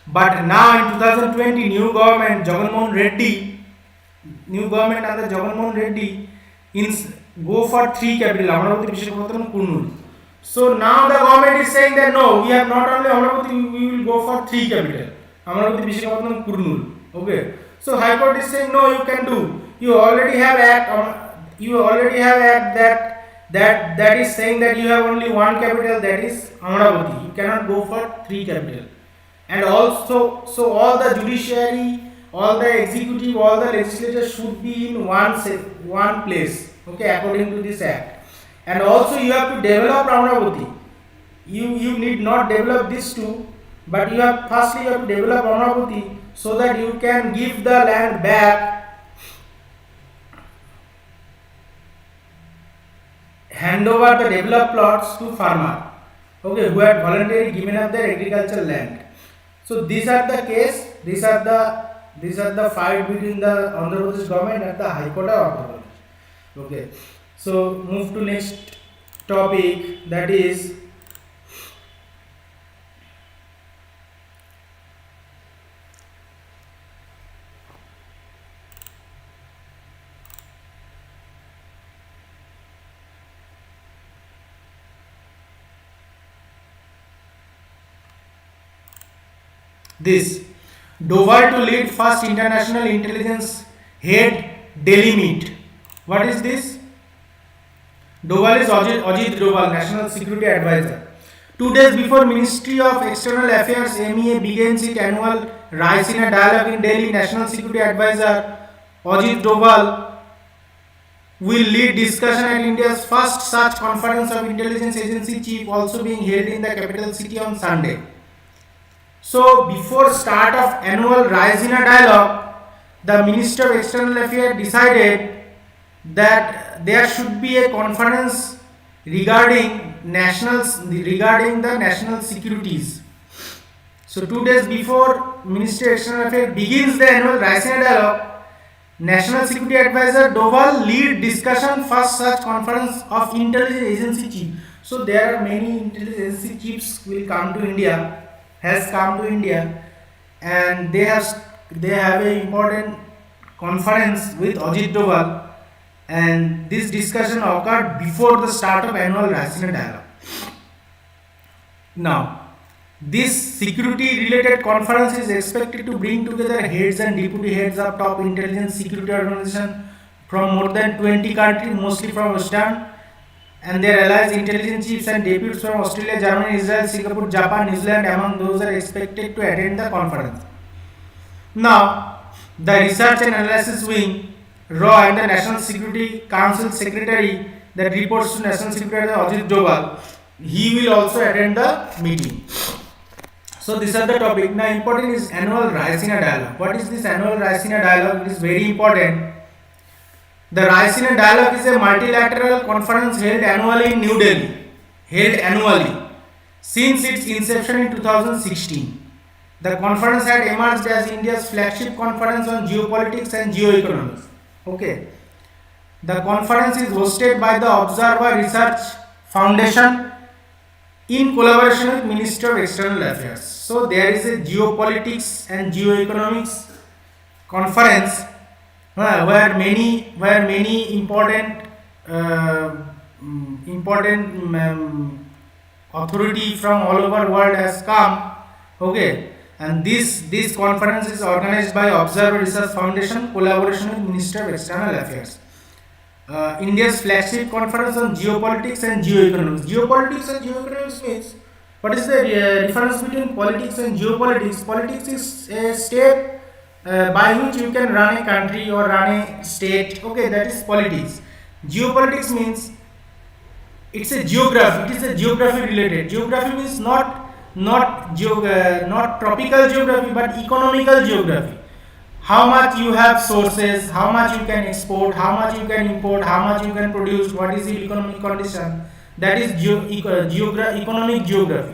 But now in 2020, new government under Jagannath Reddy go for three capital, Amaravati, Visakhapatnam, Kurnool. So now the government is saying that no, we have not only Amaravati, we will go for three capital, Amaravati, Visakhapatnam, Kurnool. Okay. So High Court is saying no, you can do. You already have act that is saying that you have only one capital, that is Amaravati. You cannot go for three capital. And also, so all the judiciary, all the executive, all the legislature should be in one place. Okay, according to this act. And also you have to develop Amaravati. You need not develop these two, but you have to develop Amaravati so that you can give the land back, hand over the developed plots to farmer, okay, who had voluntarily given up their agricultural land. So these are the case. These are the fight between the Andhra Pradesh government and the High Court of Andhra Pradesh. Okay. So move to next topic, that is this. Doval to lead first international intelligence head Delhi meet. What is this? Doval is Ajit Doval, National Security Advisor. 2 days before Ministry of External Affairs MEA begins its annual Raisina Dialogue in Delhi, National Security Advisor Ajit Doval will lead discussion at India's first such conference of intelligence agency chief, also being held in the capital city on Sunday. So before start of annual Raisina Dialogue, the Minister of External Affairs decided that there should be a conference regarding the national securities. So 2 days before Minister of External Affairs begins the annual Raisina Dialogue, National Security Advisor Doval lead discussion first such conference of intelligence agency chief. So there are many intelligence agency chiefs will come to India, has come to India, and they have a important conference with Ajit Doval, and this discussion occurred before the start of annual Raisina Dialogue. Now, this security related conference is expected to bring together heads and deputy heads of top intelligence security organizations from more than 20 countries, mostly from Western, and their allies, intelligence chiefs and deputies from Australia, Germany, Israel, Singapore, Japan, New Zealand, among those are expected to attend the conference. Now, the Research and Analysis Wing, RAW, and the National Security Council Secretary that reports to National Secretary Ajit Doval, he will also attend the meeting. So these are the topic. Now important is annual Raisina Dialogue. What is this annual Raisina Dialogue? It is very important. The Raisina Dialogue is a multilateral conference held annually in New Delhi. Since its inception in 2016. The conference had emerged as India's flagship conference on geopolitics and geoeconomics. Okay. The conference is hosted by the Observer Research Foundation in collaboration with Minister of External Affairs. So there is a geopolitics and geoeconomics conference where many important authority from all over world has come. Okay, and this conference is organized by Observer Research Foundation collaboration with Minister of External Affairs. India's flagship conference on geopolitics and geoeconomics. Geopolitics and geoeconomics means, what is the difference between politics and geopolitics? Politics is a step by which you can run a country or run a state. Okay, that is politics. Geopolitics means it's a geography. It is a geography related. Geography means not tropical geography but economical geography. How much you have sources, how much you can export, how much you can import, how much you can produce, what is the economic condition. That is economic geography.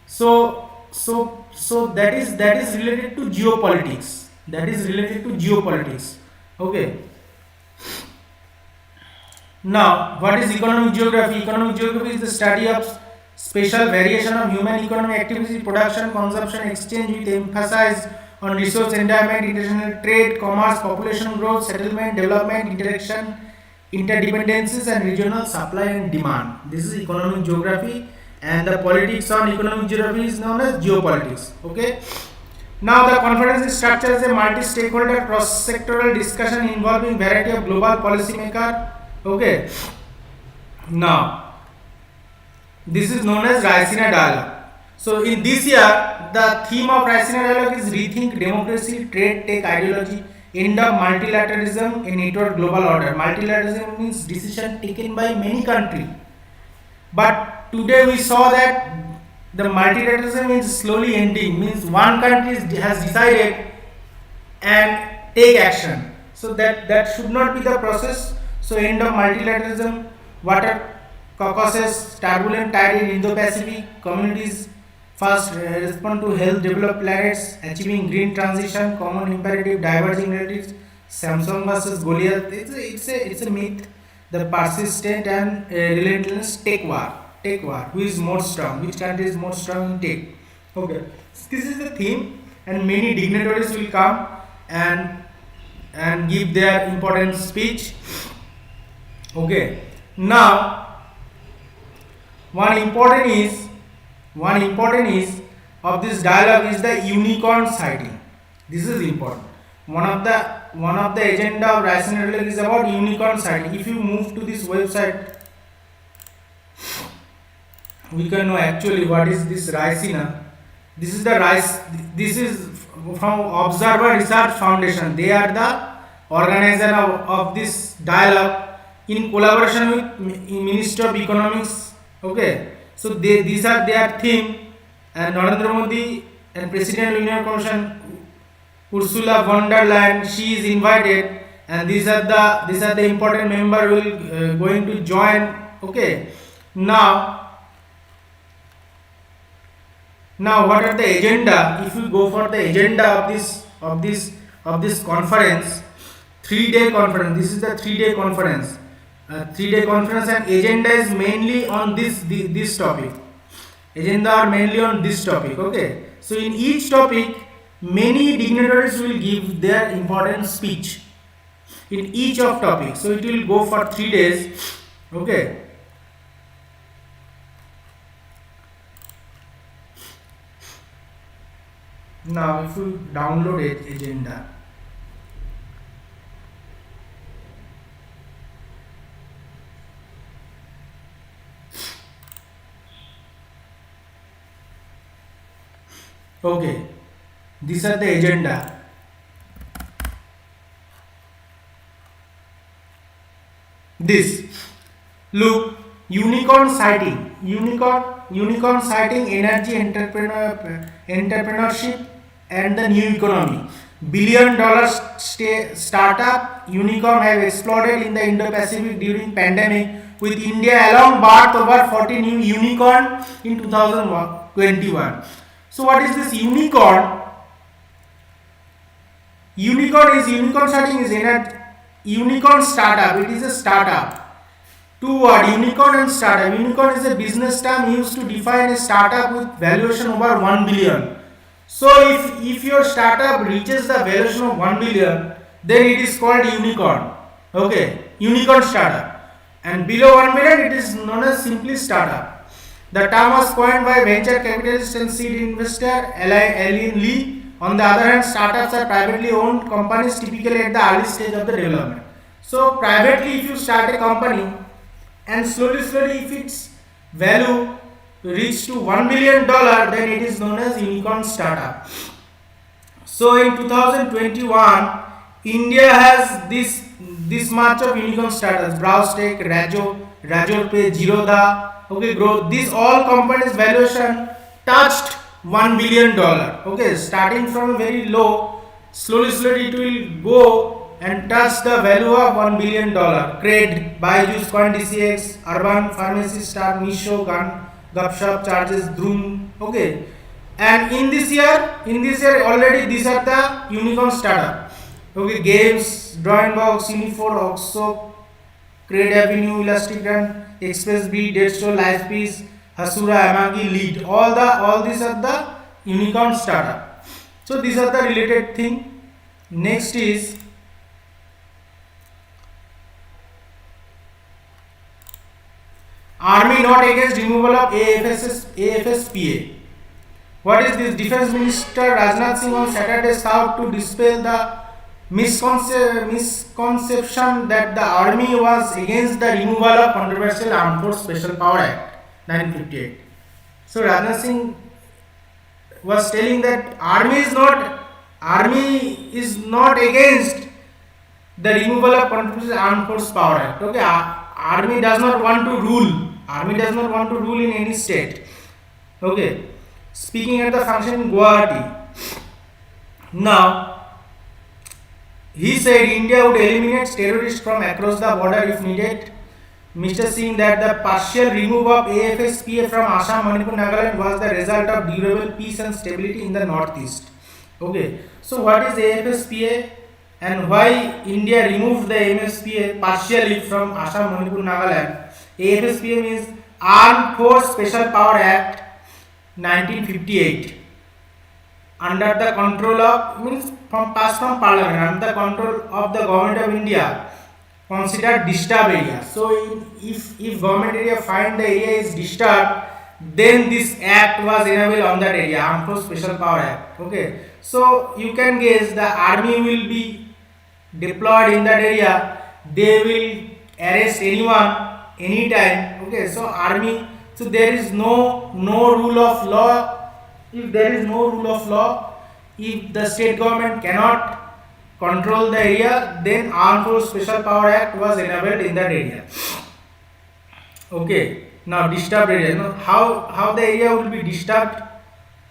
So that is related to geopolitics. Okay. Now, what is economic geography? Economic geography is the study of special variation of human economic activity, production, consumption, exchange with emphasis on resource endowment, international trade, commerce, population growth, settlement, development, interaction, interdependencies, and regional supply and demand. This is economic geography, and the politics on economic geography is known as geopolitics. Okay. Now the conference is structured as a multi-stakeholder cross-sectoral discussion involving variety of global policy maker. Okay. Now this is known as Raisina Dialogue. So in this year, the theme of Raisina Dialogue is Rethink Democracy, Trade, Tech, Ideology, End of Multilateralism, a Network Global Order. Multilateralism means decision taken by many countries. But today we saw that the multilateralism is slowly ending, means one country has decided and take action. So that should not be the process. So end of multilateralism, water Caucasus, turbulent tide in Indo-Pacific, communities first respond to health developed planets, achieving green transition, common imperative, diverging relatives, Samsung versus Goliath. It's a myth. The persistent and relentless tech war. Who is more strong? Which country is more strong in tech? Okay. This is the theme, and many dignitaries will come and give their important speech. Okay. Now, one important is of this dialogue is the unicorn sighting. This is important. One of the agenda of Raisina Dialogue is about unicorn sighting. If you move to this website, we can know actually what is this Raisina. This is the rice. This is from Observer Research Foundation. They are the organizer of this dialogue in collaboration with Minister of Economics. Okay, so these are their theme, and Narendra Modi and President of Union Commission Ursula von der Leyen, she is invited, and these are the important member who will going to join. Okay, now what are the agenda? If you go for the agenda of this conference, 3-day conference. This is the 3-day conference. 3-day conference, and agenda is mainly on this topic. Agenda are mainly on this topic. Okay, so in each topic, many dignitaries will give their important speech in each of topics. So it will go for 3 days. Okay. Now if you download it, agenda. Okay, these are the agenda. This, look, unicorn sighting, energy entrepreneurship and the new economy. $1 billion startup unicorn have exploded in the Indo-Pacific during pandemic, with India along birth over 40 new unicorn in 2021. So what is this unicorn? Unicorn sighting is unicorn startup. It is a startup. Two word, unicorn and startup. Unicorn is a business term used to define a startup with valuation over 1 billion. So if your startup reaches the valuation of 1 billion, then it is called unicorn. Okay, unicorn startup. And below 1 billion, it is known as simply startup. The term was coined by venture capitalist and seed investor Alien Lee. On the other hand, startups are privately owned companies, typically at the early stage of the development. So privately, if you start a company, and slowly if its value reach to $1 billion, then it is known as unicorn startup. So in 2021, India has this much of unicorn startups: Browstech, Razorpay, Zerodha. Okay, growth. These all companies' valuation touched $1 billion. Okay, starting from very low, slowly it will go and touch the value of $1 billion. Cred, Byju's, CoinDCX, Urban Pharmacy Star, Misho, Gupshup, Charges, Droom. Okay, and in this year already these are the unicorn startup. Okay, Games, Drawing Box, Unifor, Oxo, Cred Avenue, Elastic Run, Express B, Deadstore, Lifepiece, Hasura, Amagi, Lead. All these are the unicorn startup. So these are the related thing. Next is Army not against removal of AFSPA. What is this? Defense Minister Rajnath Singh on Saturday sought to dispel the misconception that the army was against the removal of controversial Armed Forces Special Power Act 1958. So Rajnath Singh was telling that army is not against the removal of controversial Armed Forces Power Act. Okay, army does not want to rule. Army does not want to rule in any state. Okay, speaking at the function in Guwahati. Now, he said India would eliminate terrorists from across the border if needed. Mr. Singh that the partial removal of AFSPA from Assam, Manipur, Nagaland was the result of durable peace and stability in the northeast. Okay, so what is AFSPA and why India removed the AFSPA partially from Assam, Manipur, Nagaland? AFSPA means Armed Forces Special Power Act 1958. Under the control of, means passed from Parliament, under the control of the Government of India, considered disturbed area. So if government area find the area is disturbed, then this act was enabled on that area, Armed Forces Special Power Act. Okay, so you can guess the army will be deployed in that area. They will arrest anyone anytime. Okay, so army so there is no rule of law. If there is no rule of law, if the state government cannot control the area, then Armed Force Special Power Act was enabled in that area. Okay, now disturbed area. Now how the area will be disturbed?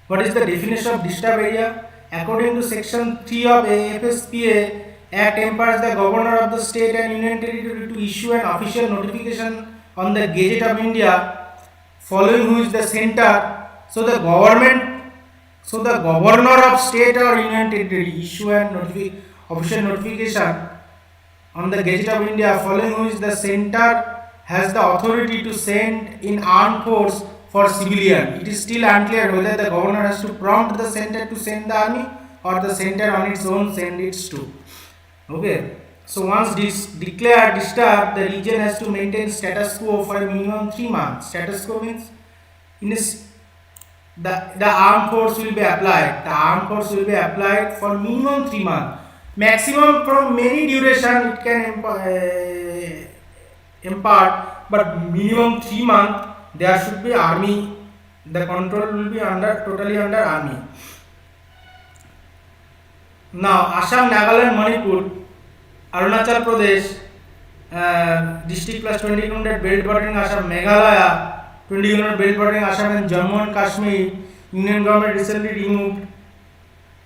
What is the definition of disturbed area? According to section 3 of FSPA Act, empowers the governor of the state and union territory to issue an official notification on the Gazette of India, following which the center, so the governor of state or union territory issue an official notification on the Gazette of India, following which the center has the authority to send in armed force for civilian. It is still unclear whether the governor has to prompt the center to send the army or the center on its own send its troops. Okay. So once declared disturbed, the region has to maintain status quo for a minimum 3 months. Status quo means the armed force will be applied. The armed force will be applied for minimum 3 months. Maximum from many duration it can impart, but minimum 3 months there should be army. The control will be totally under army. Now Assam, Nagaland, Manipur, Arunachal Pradesh, district plus 20 km belt bordering Assam, Meghalaya, 20 km belt bordering Assam, and Jammu and Kashmir, Union government recently removed.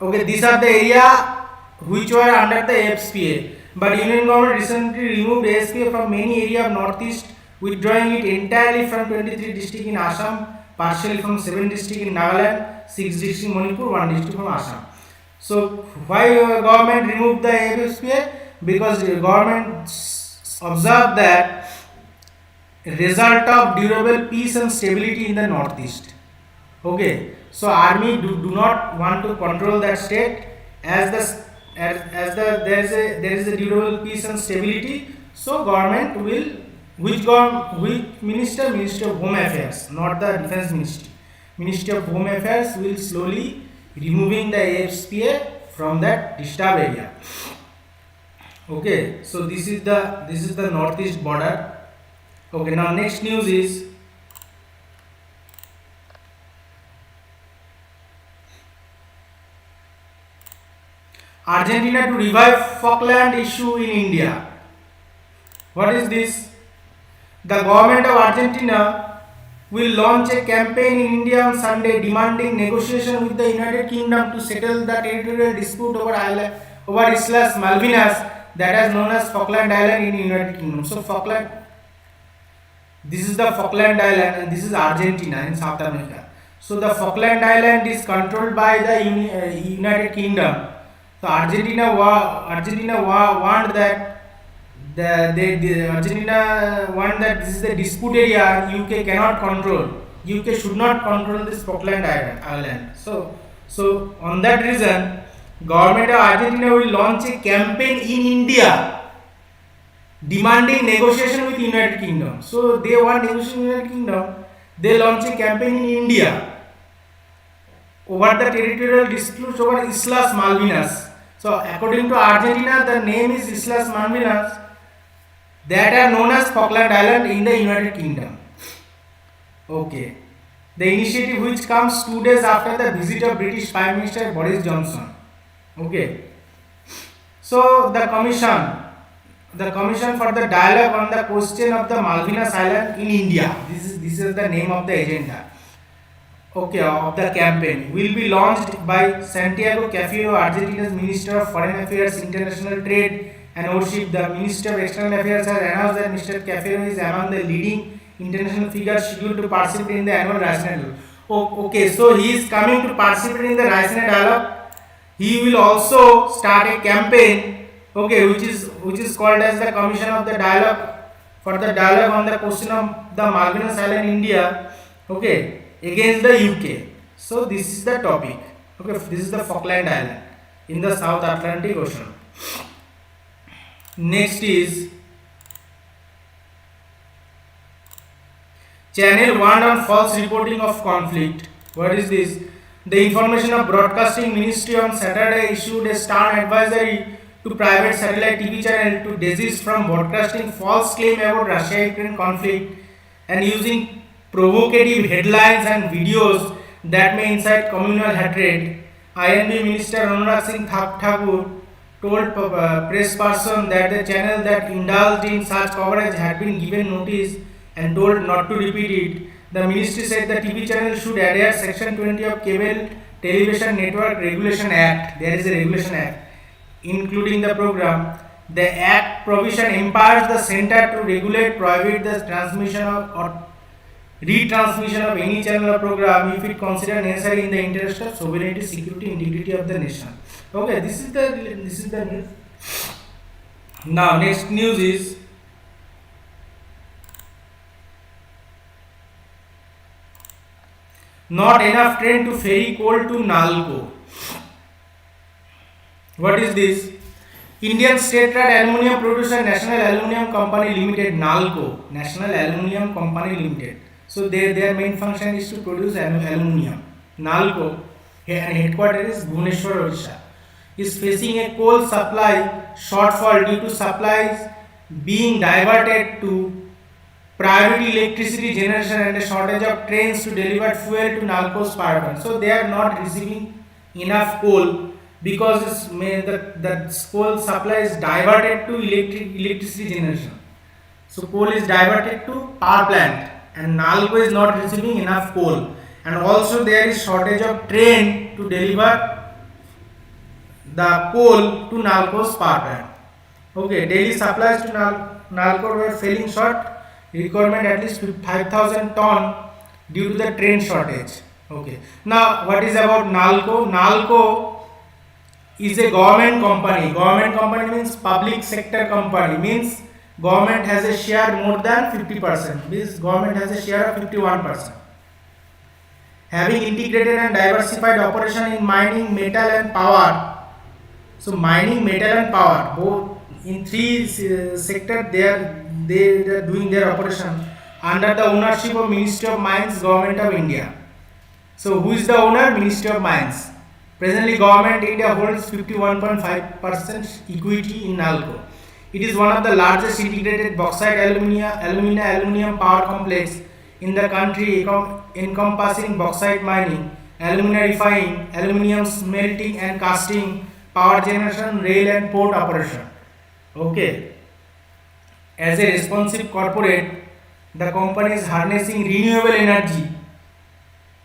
Okay, these are the area which were under the FSPA, but Union government recently removed FSPA from many areas of northeast, withdrawing it entirely from 23 districts in Assam, partially from 7 districts in Nagaland, 6 districts in Manipur, 1 district from Assam. So why government removed the FSPA? Because the government observed that result of durable peace and stability in the northeast. Okay, so army do not want to control that state there is a durable peace and stability. So government will which minister of Home Affairs, not the Defense Ministry. Ministry of Home Affairs will slowly removing the FSPA from that disturbed area. Okay, so this is the northeast border. Okay, now next news is Argentina to revive Falkland issue in India. What is this? The government of Argentina will launch a campaign in India on Sunday demanding negotiation with the United Kingdom to settle the territorial dispute over Islas Malvinas, that is known as Falkland Island in United Kingdom. So Falkland, this is the Falkland Island and this is Argentina in South America. So the Falkland Island is controlled by the United Kingdom. So Argentina want that Argentina want that this is the dispute area UK cannot control. UK should not control this Falkland Island. So on that reason, government of Argentina will launch a campaign in India demanding negotiation with United Kingdom. So they want negotiation with United Kingdom. They launch a campaign in India over the territorial disputes over Islas Malvinas. So according to Argentina, the name is Islas Malvinas, that are known as Falkland Island in the United Kingdom. Okay. The initiative which comes 2 days after the visit of British Prime Minister Boris Johnson. Okay. So the commission for the dialogue on the question of the Malvinas Island in India. This is the name of the agenda. Okay, of the campaign will be launched by Santiago Cafiero, Argentina's Minister of Foreign Affairs, International Trade and Worship. The Minister of External Affairs has announced that Mr. Cafiero is among the leading international figures scheduled to participate in the annual Raisina Dialogue. Okay, so he is coming to participate in the Raisina Dialogue. He will also start a campaign, okay, which is called as the Commission of the Dialogue for the dialogue on the question of the Malvinas Island, India, okay, against the UK. So this is the topic. Okay, this is the Falkland Island in the South Atlantic Ocean. Next is Channel warned on false reporting of conflict. What is this? The Information of Broadcasting Ministry on Saturday issued a stern advisory to private satellite TV channel to desist from broadcasting false claim about Russia-Ukraine conflict and using provocative headlines and videos that may incite communal hatred. INB Minister Anurag Singh Thakur told press person that the channel that indulged in such coverage had been given notice and told not to repeat it. The ministry said the TV channel should adhere Section 20 of Cable Television Network Regulation Act. There is a Regulation Act, including the program. The Act provision empowers the center to regulate, prohibit the transmission of or retransmission of any channel or program if it considered necessary in the interest of sovereignty, security, integrity of the nation. Okay, this is the news. Now, next news is not enough train to ferry coal to Nalco. What is this? Indian state-run aluminium producer National Aluminium Company Limited, Nalco, National Aluminium Company Limited. So their main function is to produce aluminium. Nalco, and headquarters is Bhubaneswar, Odisha, is facing a coal supply shortfall due to supplies being diverted to private electricity generation and a shortage of trains to deliver fuel to Nalco's power plant. So they are not receiving enough coal because the coal supply is diverted to electricity generation. So coal is diverted to power plant and Nalco is not receiving enough coal, and also there is shortage of train to deliver the coal to Nalco's power plant. Okay, daily supplies to Nalco were falling short. Requirement at least 5,000 ton due to the train shortage. Okay. Now, what is about Nalco? Nalco is a government company. Government company means public sector company. Means government has a share more than 50%. Means government has a share of 51%. Having integrated and diversified operation in mining, metal and power. So mining, metal and power, both in three sectors they are doing their operation under the ownership of Ministry of Mines, Government of India. So who is the owner? Ministry of Mines. Presently Government India holds 51.5% equity in Nalco. It is one of the largest integrated bauxite aluminium power complex in the country, encompassing bauxite mining, alumina refining, aluminium smelting and casting, power generation, rail and port operation. Okay. As a responsive corporate, the company is harnessing renewable energy.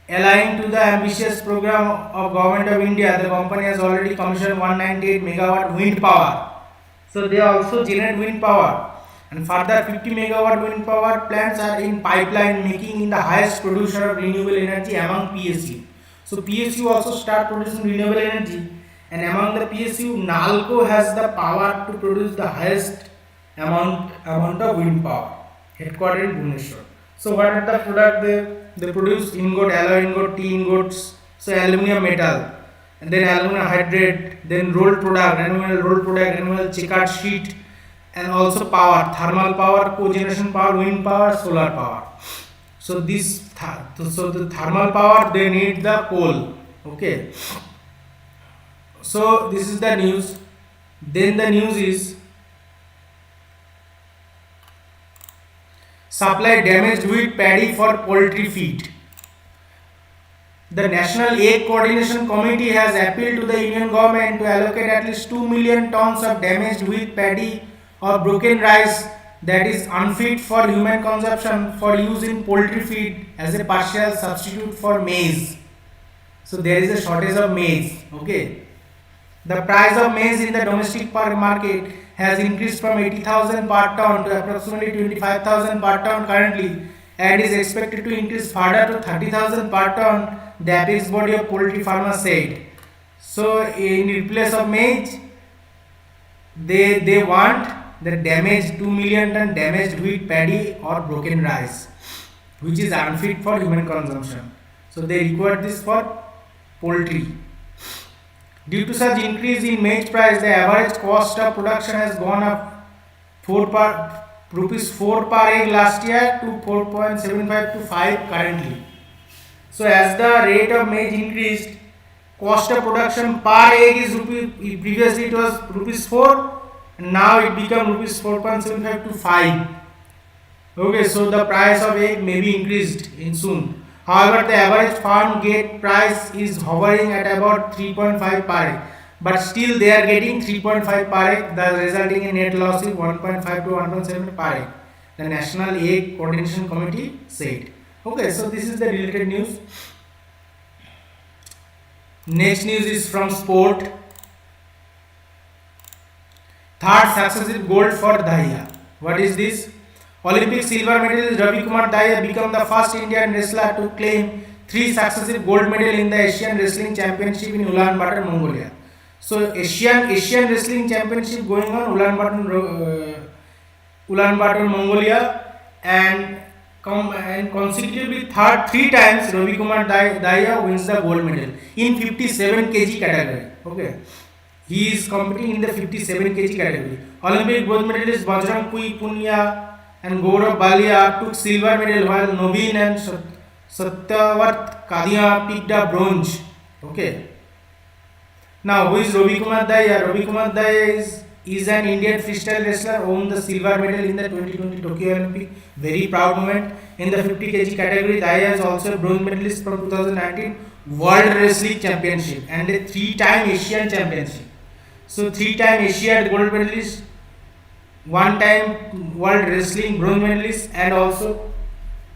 Aligned to the ambitious program of Government of India, the company has already commissioned 198 megawatt wind power. So they also generate wind power, and further 50 megawatt wind power plants are in pipeline, making it the highest producer of renewable energy among PSU. So PSU also start producing renewable energy, and among the PSU, Nalco has the power to produce the highest amount of wind power, headquartered in Bhubaneswar. So what are the product they produce? Ingot, alloy ingot, T ingots, so aluminium metal, and then alumina hydrate, then rolled product, renewable checkered sheet, and also power, thermal power, cogeneration power, wind power, solar power. So the thermal power, they need the coal. Okay. So this is the news. Then the news is supply damaged wheat paddy for poultry feed. The National Egg Coordination Committee has appealed to the Union Government to allocate at least 2 million tons of damaged wheat paddy or broken rice that is unfit for human consumption for use in poultry feed as a partial substitute for maize. So there is a shortage of maize. Okay. The price of maize in the domestic market has increased from 80,000 per ton to approximately 25,000 per ton currently, and is expected to increase further to 30,000 per ton, the apex body of poultry farmers said. So in place of maize, they want the damaged 2 million ton damaged wheat paddy or broken rice, which is unfit for human consumption. So they require this for poultry. Due to such increase in maize price, the average cost of production has gone up rupees 4 per egg last year to 4.75 to 5 currently. So as the rate of maize increased, cost of production per egg is previously it was rupees 4, and now it become rupees 4.75 to 5. Okay, so the price of egg may be increased in soon. However, the average farm gate price is hovering at about 3.5 per egg, but still they are getting 3.5 per egg, thus resulting in net loss of 1.5 to 1.7 per egg, the National Egg Coordination Committee said. Okay, so this is the related news. Next news is from sport. Third successive gold for Dahiya. What is this? Olympic silver medalist Ravi Kumar Dahiya became the first Indian wrestler to claim 3 successive gold medals in the Asian Wrestling Championship in Ulaanbaatar, Mongolia. So Asian Wrestling Championship going on Ulaanbaatar, Mongolia, and consecutively three times Ravi Kumar Dahiya wins the gold medal in 57 kg category. Okay, he is competing in the 57 kg category. Olympic gold medalist Bajrang Punia and Gaurav Balia took silver medal, while Nobin and Satyavart Kadia picked up bronze. Okay. Now, who is Ravi Kumar Dahiya? Ravi Kumar Dahiya is an Indian freestyle wrestler, won the silver medal in the 2020 Tokyo Olympic. Very proud moment. In the 50 kg category, Dahiya is also a bronze medalist from 2019 World Wrestling Championship and a 3-time Asian Championship. So 3-time Asian gold medalist, 1-time World Wrestling bronze medalist, and also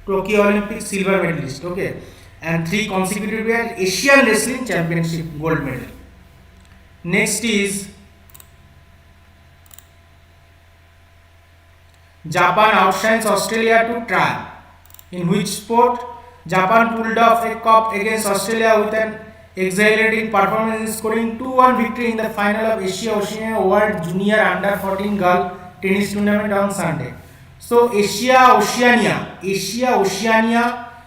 Tokyo Olympic silver medalist. Okay, and 3 consecutive Asian Wrestling Championship gold medal. Next is Japan outshines Australia to trial. In which sport? Japan pulled off a cup against Australia with an exhilarating performance, scoring 2-1 victory in the final of Asia Oceania World Junior Under 14 Girl Tennis Tournament on Sunday. So Asia Oceania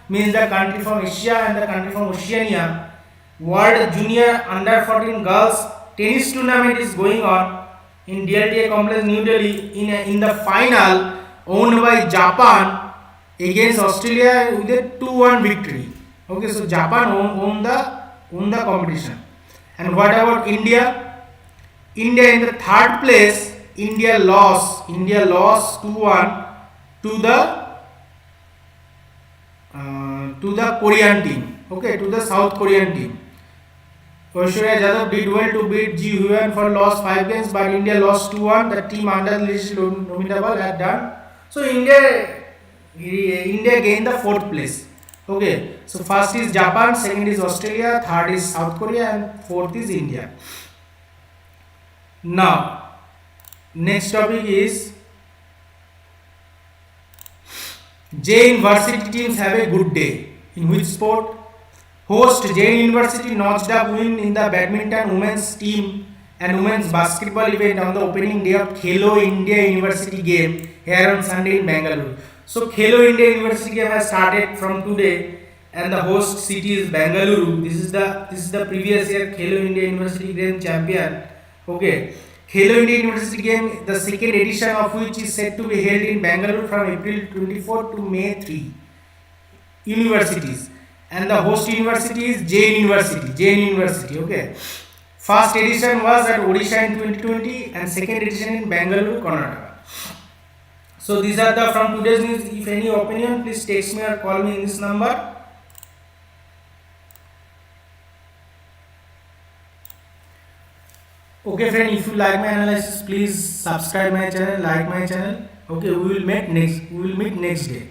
means the country from Asia and the country from Oceania. World Junior Under 14 Girls Tennis Tournament is going on in DLTA Complex, New Delhi, in the final owned by Japan against Australia with a 2-1 victory. Okay, so Japan won the competition. And what about India? India in the third place. India lost 2-1 to the Korean team. Okay, to the South Korean team. Aishwarya Yadav did well to beat Ji Huan for lost 5 games, but India lost 2-1. The team under leadership Nominable had done. So India gained the 4th place. Okay, so first is Japan, second is Australia, third is South Korea, and 4th is India. Now, next topic is J University teams have a good day. In which sport? Host J University notched up win in the badminton women's team and women's basketball event on the opening day of Khelo India University game here on Sunday in Bangalore. So Khelo India University game has started from today, and the host city is Bangalore. This is the previous year Khelo India University game champion. Okay, Khelo India University game, the second edition of which is set to be held in Bangalore from April 24 to May 3. Universities, and the host university is Jain University. Okay, first edition was at Odisha in 2020 and second edition in Bangalore, Karnataka. So these are the from today's news. If any opinion, please text me or call me in this number. Okay friend, if you like my analysis, please subscribe my channel, like my channel. Okay, we will meet next day.